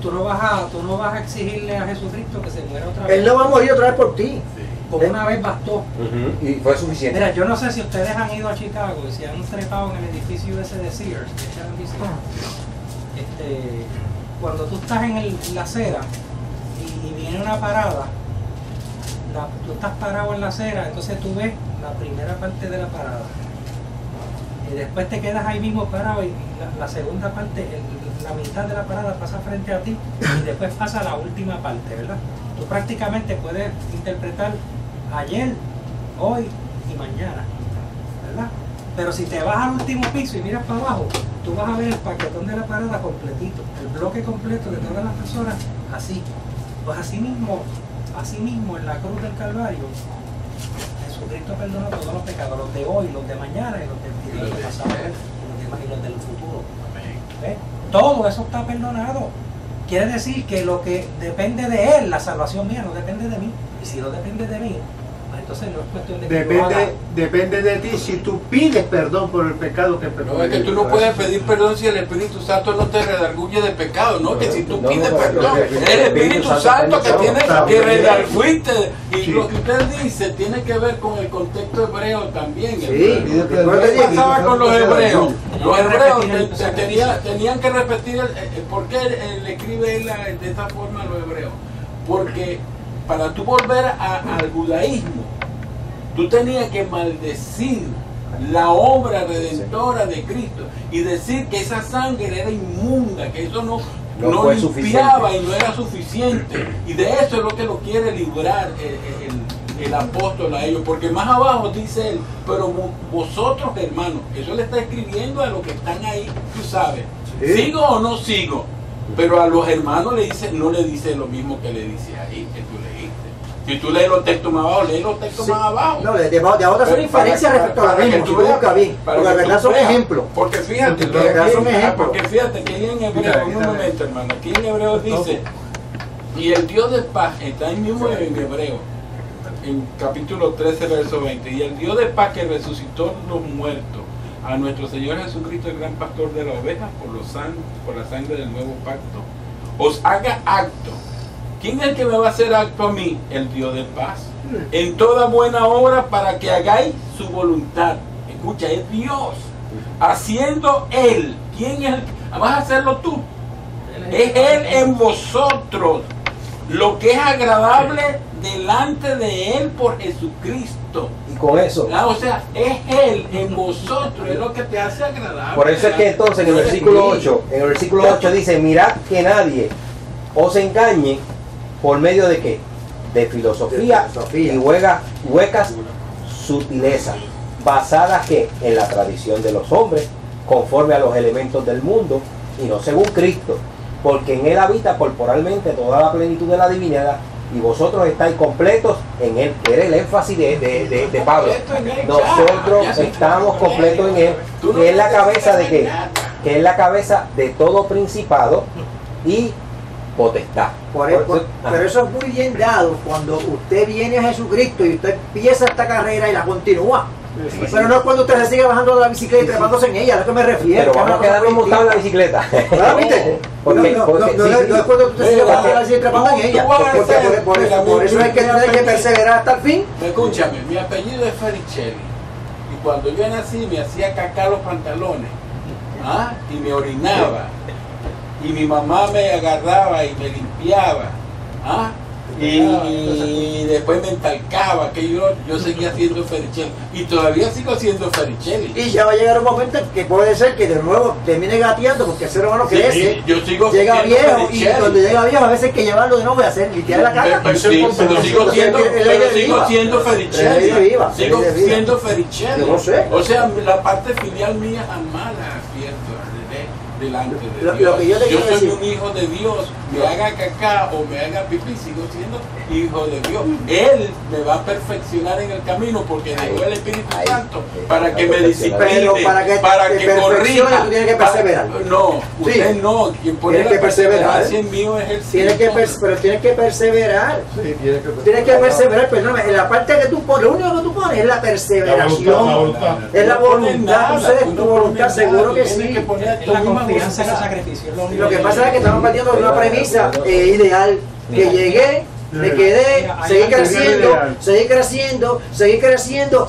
tú no vas a exigirle a Jesucristo que se muera otra vez. Él no va a morir otra vez por ti. Con una vez bastó. Y fue suficiente. Mira, yo no sé si ustedes han ido a Chicago y se han trepado en el edificio ese de Sears, cuando tú estás en la acera y viene una parada, tú estás parado en la acera, entonces tú ves la primera parte de la parada. Y después te quedas ahí mismo parado y la segunda parte, la mitad de la parada pasa frente a ti y después pasa la última parte, ¿verdad? Tú prácticamente puedes interpretar ayer, hoy y mañana, ¿verdad? Pero si te vas al último piso y miras para abajo, tú vas a ver el paquetón de la parada completito, el bloque completo de todas las personas, así. Pues así mismo en la cruz del Calvario, Jesucristo perdonó todos los pecados, los de hoy, los de mañana y los del pasado, y los del futuro. ¿Ves? Todo eso está perdonado. Quiere decir que lo que depende de Él, la salvación mía, no depende de mí. Y si no depende de mí, pues entonces no es cuestión de que yo haga. Depende de ti si tú pides perdón por el pecado que perdón. No, es que tú no puedes pedir perdón si el Espíritu Santo no te redarguye de pecado, ¿no? Que si tú pides perdón, es el Espíritu Santo que tiene que redarguirte. Y lo que usted dice tiene que ver con el contexto hebreo también. ¿Qué pasaba con los hebreos? Los hebreos tenían que repetir ¿por qué él escribe de esta forma a los hebreos? Porque para tú volver al judaísmo, tú tenías que maldecir la obra redentora de Cristo y decir que esa sangre era inmunda, que eso no limpiaba y no era suficiente. Y de eso es lo que lo quiere librar el apóstol a ellos, porque más abajo dice él, pero vosotros hermanos, eso le está escribiendo a los que están ahí, tú sabes, ¿sigo o no sigo? Pero a los hermanos no le dice lo mismo que le dice ahí, que tú leíste. Si tú lees los textos más abajo, lees los textos más abajo. No, de ahora son inferencias respecto a la misma, si tú buscas bien, porque la verdad son ejemplos. Porque fíjate, que ahí en Hebreo, un momento hermano, aquí en Hebreo dice, y el Dios de paz, está ahí mismo en Hebreo, en capítulo 13, verso 20, y el Dios de paz que resucitó los muertos, a nuestro Señor Jesucristo, el gran pastor de las ovejas, por la sangre del nuevo pacto, os haga acto. ¿Quién es el que me va a hacer acto a mí? El Dios de paz. En toda buena obra para que hagáis su voluntad. Escucha, es Dios. Haciendo Él. ¿Quién es el que vas a hacerlo tú? Es Él en vosotros. Lo que es agradable delante de Él por Jesucristo. Y con eso. O sea, es Él en vosotros, es lo que te hace agradable. Por eso es que entonces en el versículo 8, dice, mirad que nadie os engañe por medio de qué? De filosofía y huecas sutilezas, basadas que en la tradición de los hombres, conforme a los elementos del mundo, y no según Cristo, porque en Él habita corporalmente toda la plenitud de la divinidad, y vosotros estáis completos en Él. Era el énfasis de Pablo. Nosotros estamos completos en Él, que es la cabeza de qué? Que es la cabeza de todo principado y potestad. Pero eso es muy bien dado cuando usted viene a Jesucristo y usted empieza esta carrera y la continúa. Pero no es cuando usted se sigue bajando de la bicicleta y trepándose en ella, a lo que me refiero. Pero vamos a quedarnos montados en la bicicleta. ¿Viste? No es cuando usted se sigue bajando de la bicicleta y trepando en ella. Por eso hay que perseverar hasta el fin. Escúchame, mi apellido es Fericelli. Y cuando yo nací me hacía cacar los pantalones, ¿ah? Y me orinaba. Y mi mamá me agarraba y me limpiaba, ¿ah? Y después me entalcaba, que yo seguía siendo Fericelli. Y todavía sigo siendo Fericelli. Y ya va a llegar un momento en que puede ser que de nuevo termine gateando, porque el ser humano crece, yo sigo llega siendo viejo, y Fericelli. cuando llega viejo a veces hay que llevarlo de nuevo y hacer limpiar la cara. Sí, pero sigo siendo Fericelli. Sigo siendo Fericelli. Yo no sé. O sea, la parte filial mía jamás la pierdo delante de Lo Dios. que yo te quiero soy decir, un hijo de Dios, me haga cacá o me haga pipí, sigo siendo hijo de Dios. Él me va a perfeccionar en el camino porque dejó el Espíritu Santo para que me discipline, pero para que corrija. tú tienes que perseverar. No, usted Sí. no, quien pone Tienes la que perseverar. perseverancia en mío es el pero tienes que perseverar. Sí, tienes que Tienes que perseverar, perdóname, en la parte que tú pones, lo único que tú pones es la perseveración. La voluntad. Es la voluntad, tú cedes tu voluntad, seguro que sí. Es la confianza en el sacrificio. Es Lo que pasa es que estamos partiendo de una premisa ideal, que llegué, me quedé, seguí creciendo,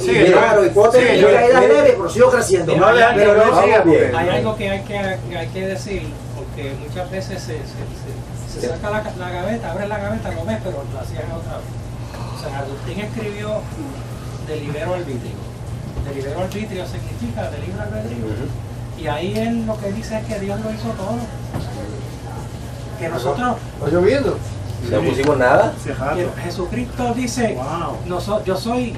Sí, y claro, y puedo tener caídas leves, pero sigo creciendo. No, Pero no, Hay algo que hay que decir, porque muchas veces se saca la gaveta, abre la gaveta, lo ves, pero lo hacían otra vez. San Agustín escribió de libero arbitrio. De libero arbitrio significa de libre albedrío. Y ahí él lo que dice es que Dios lo hizo todo. Que nosotros, ¿Está lloviendo? No pusimos nada. que Jesucristo dice, yo soy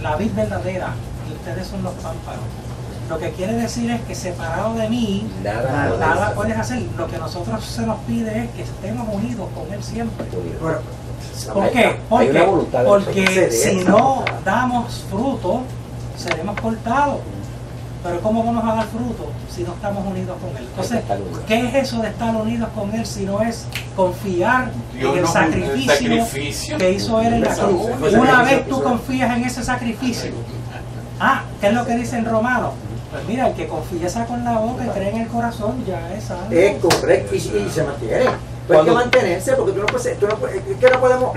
la vid verdadera y ustedes son los pámpanos. Lo que quiere decir es que separado de mí, nada puedes hacer. Lo que nosotros se nos pide es que estemos unidos con Él siempre. ¿Por qué? Porque si no damos fruto, seremos cortados. Pero ¿cómo vamos a dar fruto si no estamos unidos con Él? Entonces, ¿qué es eso de estar unidos con Él si no es confiar en el sacrificio que hizo Él en la cruz? Una vez tú confías en ese sacrificio, ¿qué es lo que dice en Romanos? Pues mira, el que confiesa con la boca y cree en el corazón ya es salvo. es correcto, y se mantiene. Pero hay que mantenerse, porque tú no puedes, es que no podemos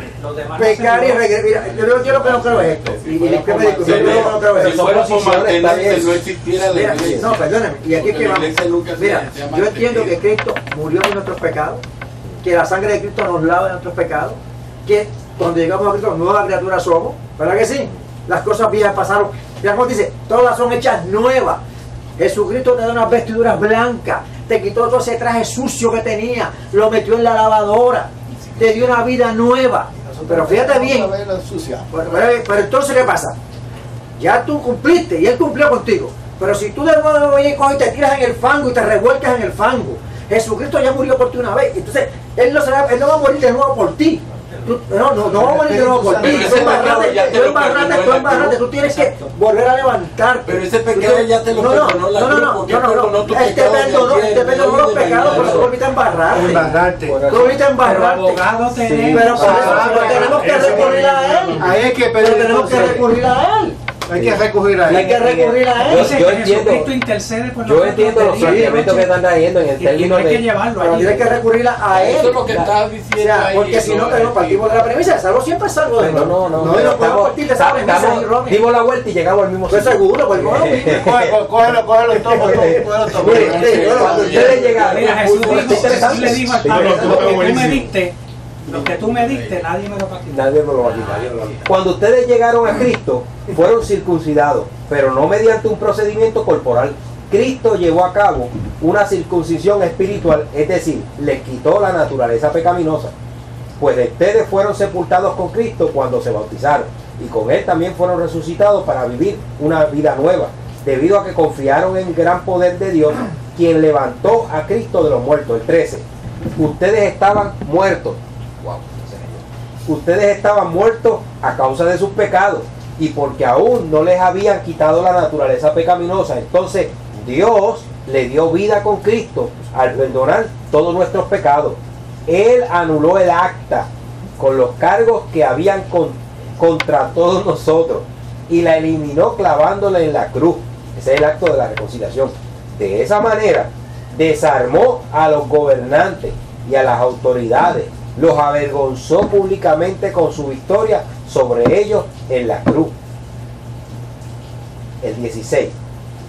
pecar y regresar. Mira, yo lo que no creo es esto. Y que me disculpe, yo no creo es Si esto. fuera por mantenerse, no existiera la Mira, iglesia. no, perdóname, y aquí que vamos. Mira, yo entiendo que Cristo murió en nuestros pecados, que la sangre de Cristo nos lava de nuestros pecados, que cuando llegamos a Cristo, nueva criatura somos, ¿verdad que sí? Las cosas viejas pasaron. Mira cómo dice, todas son hechas nuevas. Jesucristo te da unas vestiduras blancas, te quitó todo ese traje sucio que tenía, lo metió en la lavadora, te dio una vida nueva. Pero fíjate bien, pero entonces ¿qué pasa? Ya tú cumpliste y Él cumplió contigo. Pero si tú de nuevo coges y te tiras en el fango y te revuelcas en el fango, Jesucristo ya murió por ti una vez. Entonces Él no va a morir de nuevo por ti. No va a morir de nuevo por ti. Tú embarrate, tú tienes que volver a levantarte. Pero ese pecado ya te lo perdonó la cruz. Él te perdonó los pecados, pero tú volviste a embarrarte. Tú volviste a embarrarte. Pero tenemos que recurrir a Él. Pero tenemos que recurrir a Él. Hay que recurrir a Él. Hay que recurrir a Él. Yo entiendo los sentimientos que están trayendo en el término hay que de... llevarlo Pero allí. tienes que recurrir a Él. Eso es lo que estás diciendo ahí. Porque si no, tenemos partimos de la premisa. Salvo siempre es salvo de No, no podemos partir de esa premisa. Dimos la vuelta y llegamos al mismo Estoy sitio. seguro, pues no. Cógelo, toma. Cuando ustedes llegaron, Mira, Jesús le dijo al Padre, Pablo, lo que tú me diste, nadie me lo va a quitar. nadie me lo va a quitar. Cuando ustedes llegaron a Cristo, fueron circuncidados, pero no mediante un procedimiento corporal. Cristo llevó a cabo una circuncisión espiritual, es decir, les quitó la naturaleza pecaminosa. Pues ustedes fueron sepultados con Cristo cuando se bautizaron, y con Él también fueron resucitados para vivir una vida nueva, debido a que confiaron en el gran poder de Dios, quien levantó a Cristo de los muertos. El 13. Ustedes estaban muertos. Ustedes estaban muertos a causa de sus pecados y porque aún no les habían quitado la naturaleza pecaminosa. Entonces Dios le dio vida con Cristo al perdonar todos nuestros pecados. Él anuló el acta con los cargos que habían contra todos nosotros y la eliminó clavándola en la cruz. Ese es el acto de la reconciliación. De esa manera desarmó a los gobernantes y a las autoridades, los avergonzó públicamente con su victoria sobre ellos en la cruz. el 16.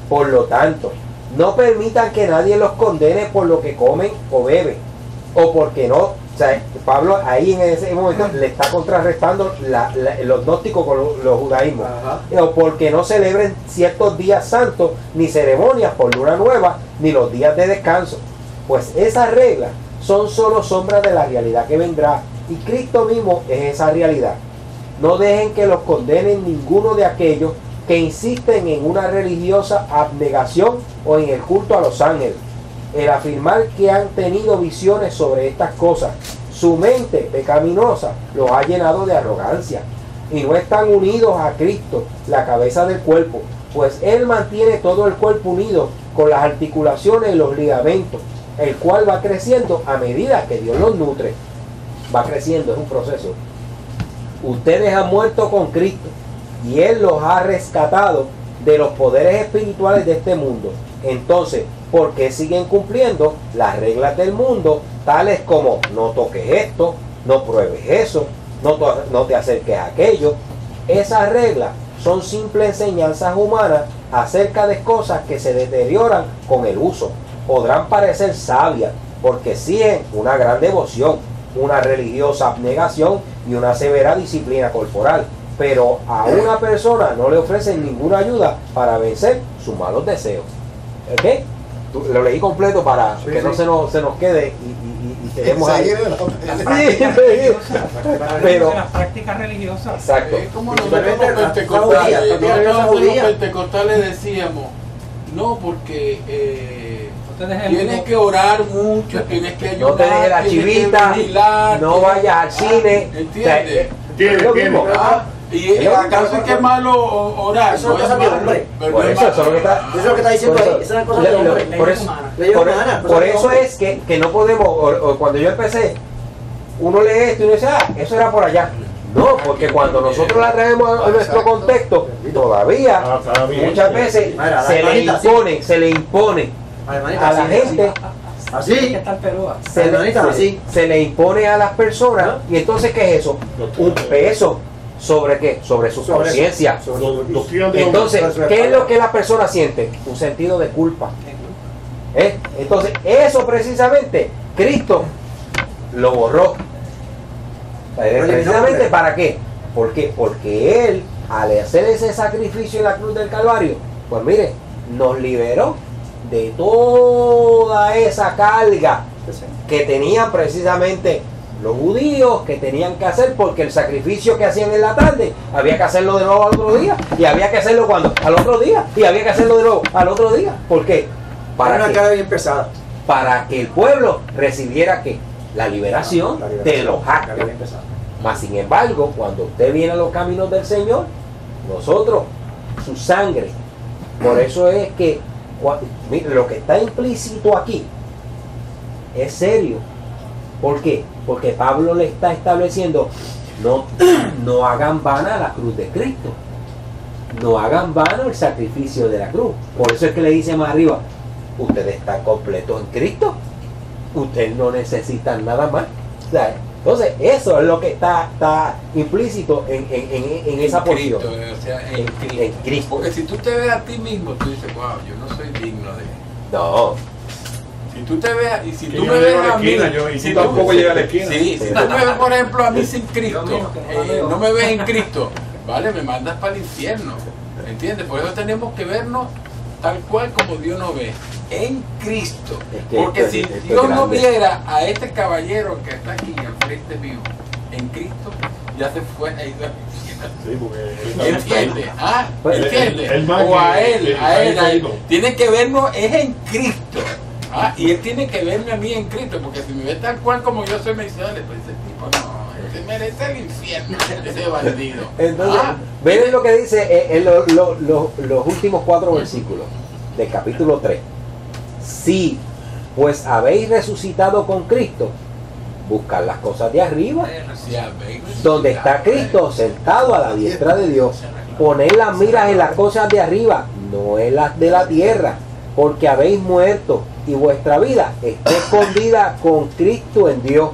Por lo tanto, no permitan que nadie los condene por lo que comen o beben, o porque no. O sea, Pablo ahí en ese momento le está contrarrestando los gnósticos con los judaísmos. O porque no celebren ciertos días santos, ni ceremonias por luna nueva, ni los días de descanso. Pues esas reglas son solo sombras de la realidad que vendrá, y Cristo mismo es esa realidad. No dejen que los condenen ninguno de aquellos que insisten en una religiosa abnegación o en el culto a los ángeles. El afirmar que han tenido visiones sobre estas cosas, su mente pecaminosa los ha llenado de arrogancia y no están unidos a Cristo, la cabeza del cuerpo, pues Él mantiene todo el cuerpo unido con las articulaciones y los ligamentos, el cual va creciendo a medida que Dios los nutre. Va creciendo, es un proceso. Ustedes han muerto con Cristo y Él los ha rescatado de los poderes espirituales de este mundo. Entonces, ¿por qué siguen cumpliendo las reglas del mundo, tales como no toques esto, no pruebes eso, no te acerques a aquello? Esas reglas son simples enseñanzas humanas acerca de cosas que se deterioran con el uso. Podrán parecer sabias porque exigen una gran devoción, una religiosa abnegación y una severa disciplina corporal, pero a una persona no le ofrecen ninguna ayuda para vencer sus malos deseos. ¿Ok? Lo leí completo para que no se nos quede y tenemos ahí. Pero las prácticas religiosas. Exacto. Es como nosotros los pentecostales decíamos, no, porque tienes que orar mucho, tienes que ayudar, no te dejes la chivita, no vayas al cine. ¿Entiendes? Es lo mismo. Y acaso es que es malo orar. Eso es cosa de hombre. Por eso es lo que está diciendo ahí. Esa es cosa de hombre. Por eso es que no podemos, o cuando yo empecé, uno lee esto y uno dice, eso era por allá. No, porque cuando nosotros la traemos a nuestro contexto, todavía muchas veces se le impone a la gente. Así, se le impone a las personas, y entonces ¿qué es eso? Un peso. ¿Sobre qué? Sobre su conciencia. Entonces, ¿qué es lo que la persona siente? Un sentido de culpa. Entonces, eso precisamente, Cristo lo borró. Precisamente, ¿para qué? ¿Por qué? Porque Él, al hacer ese sacrificio en la cruz del Calvario, pues mire, nos liberó de toda esa carga que tenían precisamente los judíos, que tenían que hacer, porque el sacrificio que hacían en la tarde había que hacerlo de nuevo al otro día, y había que hacerlo cuando al otro día, y había que hacerlo de nuevo al otro día. ¿Por qué? Para una carga bien pesada, para que el pueblo recibiera que la liberación de los actos. Mas sin embargo, cuando usted viene a los caminos del Señor, nosotros, su sangre, por eso es que mire, lo que está implícito aquí es serio. ¿Por qué? Porque Pablo le está estableciendo, no hagan vana la cruz de Cristo, no hagan vano el sacrificio de la cruz. Por eso es que le dice más arriba, ustedes están completos en Cristo, ustedes no necesitan nada más. O sea, entonces eso es lo que está implícito en esa porción. O sea, en Cristo. Porque si tú te ves a ti mismo, tú dices, wow, yo no soy digno de... No. Si tú te ves, y si tú me ves a mí, si tampoco llega a la esquina. Sí, si tú me ves, por ejemplo, a mí sin Cristo, no me ves en Cristo, vale, me mandas para el infierno, ¿entiendes? Por eso tenemos que vernos tal cual como Dios nos ve, en Cristo. Porque si Dios no viera a este caballero que está aquí al frente mío, en Cristo, ya se fue a ir al infierno. ¿Entiendes? ¿Entiendes? O a él. Tiene que vernos, es en Cristo. Y él tiene que verme a mí en Cristo, porque si me ve tal cual como yo soy, me dice, dale, pues ese tipo no, ese merece el infierno, ese bandido. Entonces, ven lo que dice en los últimos 4 versículos del capítulo 3. Si pues habéis resucitado con Cristo, buscad las cosas de arriba, donde está Cristo sentado a la diestra de Dios. Poned las miras en las cosas de arriba, no en las de la tierra, porque habéis muerto y vuestra vida está escondida con Cristo en Dios.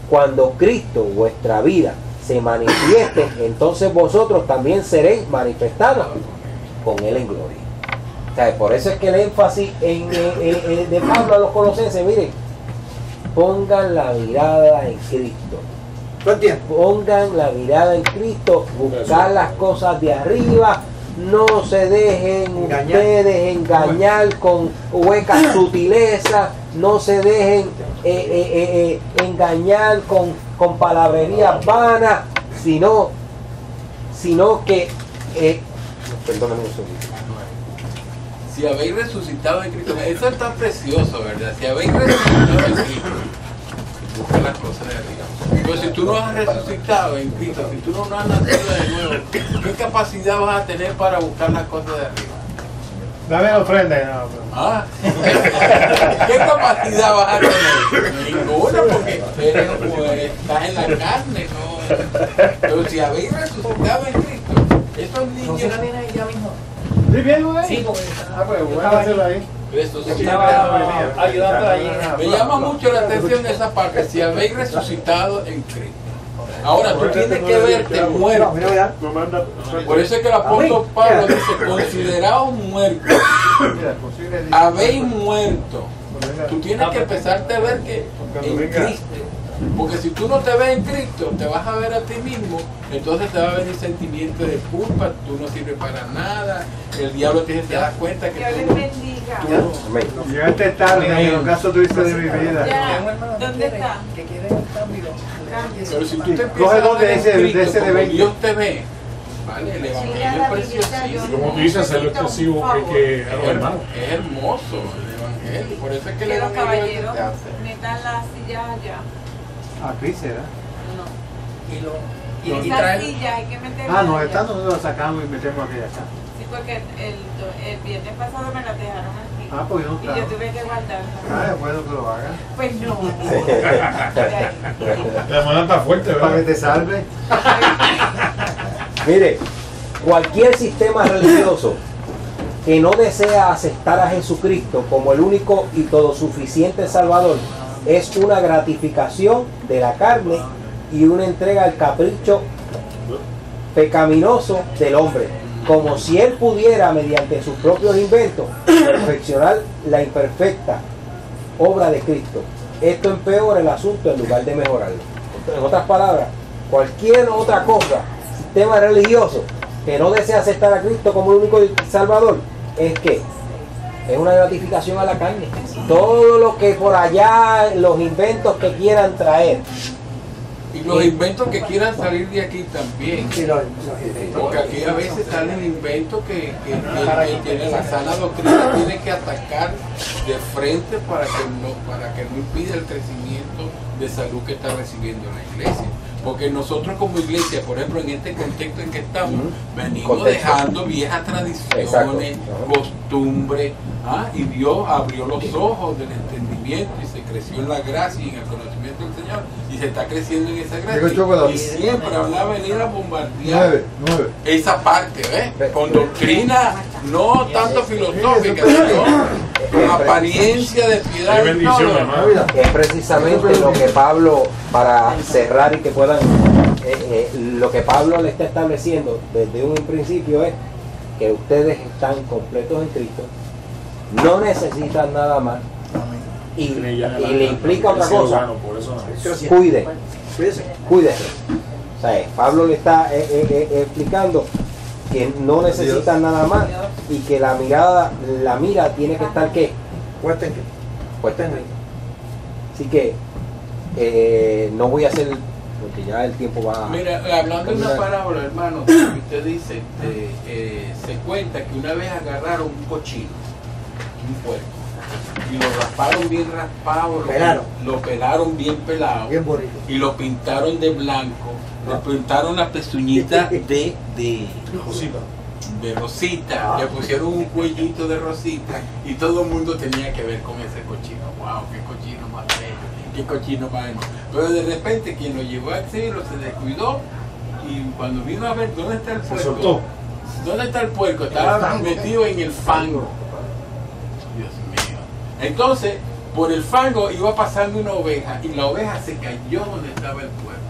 Cuando Cristo, vuestra vida, se manifieste, entonces vosotros también seréis manifestados con Él en gloria. O sea, por eso es que el énfasis de Pablo a los colosenses, miren, pongan la mirada en Cristo. Pongan la mirada en Cristo, buscar las cosas de arriba, no se dejen ustedes engañar con huecas sutilezas, no se dejen engañar con palabrerías vanas, sino que, perdóname un segundo. Si habéis resucitado en Cristo, eso es tan precioso, ¿verdad? Si habéis resucitado en Cristo, busca las cosas de arriba. Pero si tú no has resucitado en Cristo, si tú no has nacido de nuevo, ¿qué capacidad vas a tener para buscar las cosas de arriba? Dame la ofrenda. No. ¿Ah? ¿Qué capacidad vas a tener? Ninguna, porque estás en la carne, ¿no? Pero si habéis resucitado en Cristo, esos niños... ¿Sí bien, güey? Sí, porque pues voy a hacerlo ahí. ayudando allí. Me llama mucho la atención esa parte, si habéis resucitado en Cristo. Ahora tú tienes que verte muerto. Por eso es que el apóstol Pablo dice, consideraos muertos. Habéis muerto. Tú tienes que empezarte a ver que en Cristo. Porque si tú no te ves en Cristo, te vas a ver a ti mismo, entonces te va a venir sentimiento de culpa, tú no sirves para nada, el diablo te da cuenta que Dios les tú... bendiga. Llegaste tarde, en el caso tuviste de mi vida. Ya. ¿Dónde está? Que quieren el cambio. Pero si tú te empiezas Coge dos a ver de en ese Cristo de como 20. Dios te ve, ¿vale? El evangelio es preciosísimo. Como tú dices, hacerlo expresivo es que a los hermanos. Es hermoso el evangelio, por eso es que el Que los evangelio es caballeros lo que hace. metan las sillas allá. Ah, Cris, ¿era? No. Y Esa traen. silla hay que meterla Ah, no, allá. esta nosotros la sacamos y metemos aquella acá. Sí, porque el viernes pasado me la dejaron aquí. Ah, pues yo no Y yo trajo. tuve que guardarla. Ah, es bueno que lo hagas. Pues no. La hermana está fuerte, Para que ¿verdad? te salve. Mire, cualquier sistema religioso que no desea aceptar a Jesucristo como el único y todo suficiente Salvador es una gratificación de la carne y una entrega al capricho pecaminoso del hombre, como si él pudiera mediante sus propios inventos perfeccionar la imperfecta obra de Cristo. Esto empeora el asunto en lugar de mejorarlo. En otras palabras, cualquier otra cosa, sistema religioso que no desea aceptar a Cristo como el único Salvador, es una gratificación a la carne. Todo lo que por allá, los inventos que quieran traer. Y los inventos que quieran salir de aquí también. Porque aquí a veces salen inventos que tiene la sana doctrina tiene que atacar de frente para que no impida el crecimiento de salud que está recibiendo la iglesia. Porque nosotros como iglesia, por ejemplo, en este contexto en que estamos, venimos dejando viejas tradiciones, costumbres, y Dios abrió los ojos del entendimiento y se creció en la gracia y en el conocimiento del Señor y se está creciendo en esa gracia. Y siempre van a venir a bombardear esa parte, ¿ves? Con doctrina no tanto filosófica, sino con apariencia de piedad. Qué bendición, hermano. Es precisamente lo que Pablo, para cerrar y que puedan, lo que Pablo le está estableciendo desde un principio es que ustedes están completos en Cristo, no necesitan nada más y le implica otra cosa, cuídese. O sea, Pablo le está explicando que no necesitan nada más y que la mira tiene que estar ¿qué? Puesta en Cristo. Así que no voy a hacer, porque ya el tiempo va. Mira, hablando de una parábola, hermano, que usted dice, se cuenta que una vez agarraron un cochino, un puerco, y lo rasparon bien raspado, lo pelaron bien pelado, Bien bonito. y lo pintaron de blanco, le pintaron las pezuñitas de rosita, le pusieron un cuellito de rosita, y todo el mundo tenía que ver con ese cochino. ¡Wow! ¡Qué cochino más bello! ¡Qué cochino más hermoso! Pero de repente quien lo llevó al cielo se descuidó, y cuando vino a ver dónde está el puerco, soltó. ¿Dónde está el puerco? Estaba metido en el fango. Dios mío. Entonces, por el fango iba pasando una oveja y la oveja se cayó donde estaba el puerco.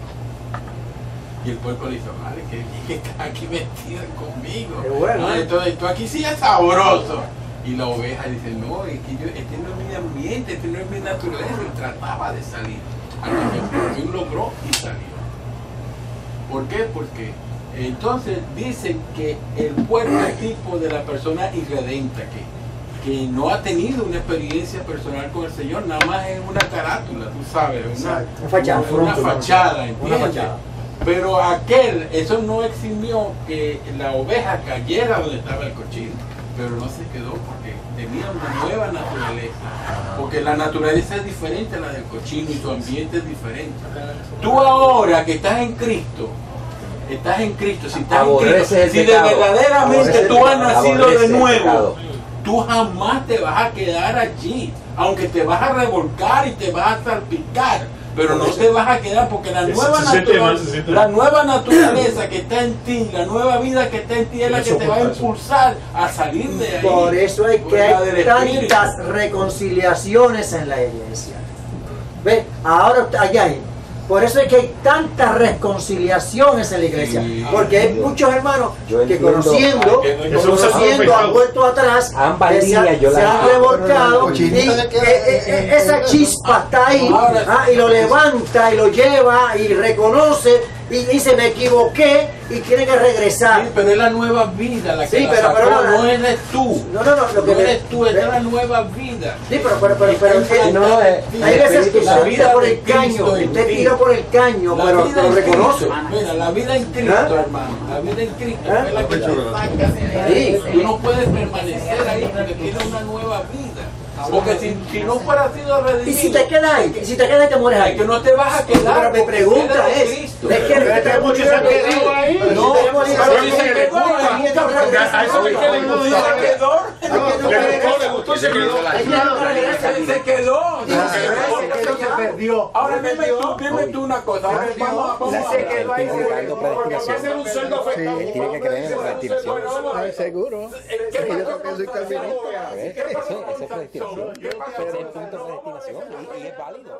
Y el puerco le dice, vale, que está aquí metido conmigo. Qué bueno, No, ¿eh? entonces tú aquí sí es sabroso. Y la oveja dice, no, es que este no es mi ambiente, este no es mi naturaleza. Y trataba de salir. Hasta que por fin logró y salió. ¿Por qué? Porque entonces dicen que el puerco es tipo de la persona irredenta, que no ha tenido una experiencia personal con el Señor, nada más es una carátula, tú sabes, Una fachada, una fachada, ¿entiendes? Una fachada. Pero aquel, eso no eximió que la oveja cayera donde estaba el cochino, pero no se quedó porque tenía una nueva naturaleza, porque la naturaleza es diferente a la del cochino y su ambiente es diferente. Tú ahora que estás en Cristo, si estás en Cristo, Aborreces el si pecado. verdaderamente tú has nacido de Aborreces el nuevo, pecado. tú jamás te vas a quedar allí, aunque te vas a revolcar y te vas a salpicar, pero no te vas a quedar porque la nueva naturaleza que está en ti, la nueva vida que está en ti es la que te va a impulsar a salir de ahí. Por eso es que Por la del hay Espíritu. tantas reconciliaciones en la iglesia. ¿Ve? Ahora allá hay. Por eso es que hay tantas reconciliaciones en la iglesia. Sí. Porque hay muchos hermanos Yo que entiendo. conociendo han vuelto atrás, Ambas que líneas yo se las han entiendo. revolcado y esa chispa está ahí, y lo levanta y lo lleva y reconoce y dice me equivoqué y tiene que regresar. Sí, pero es la nueva vida la que Sí, la pero sacó, no, no eres tú. No, lo que No eres tú, es la nueva vida. Sí, pero No, hay veces que la se vida tira por de el caño, Cristo en usted ti. tira por el caño, La pero vida lo en reconoce. Cristo, mira, la vida en Cristo, ¿Ah? hermano, la vida en Cristo ¿Ah? es la que te saca de ahí. Sí. Tú no puedes permanecer ahí porque tienes una nueva vida. Porque si no fuera sido redimido, Y si te quedas ahí, y si te quedas ahí te mueres es ahí. que no te vas a quedar. Pero mi porque pregunta eres de es, Cristo. ¿de qué Tenemos que ser quedado ahí. No, tenemos pero libertad. si se quedó ahí, A eso es que le se gustó y se quedó. se quedó. Se perdió. Ahora dime tú una cosa. Ahora vamos a Se quedó ahí. Porque va a ser un cerdo afectado. Tiene que creer en la predestinación. Seguro. ¿Qué Yo pasa creo que soy calvinista. Ese es predestinación. Ese es el punto de predestinación y es válido.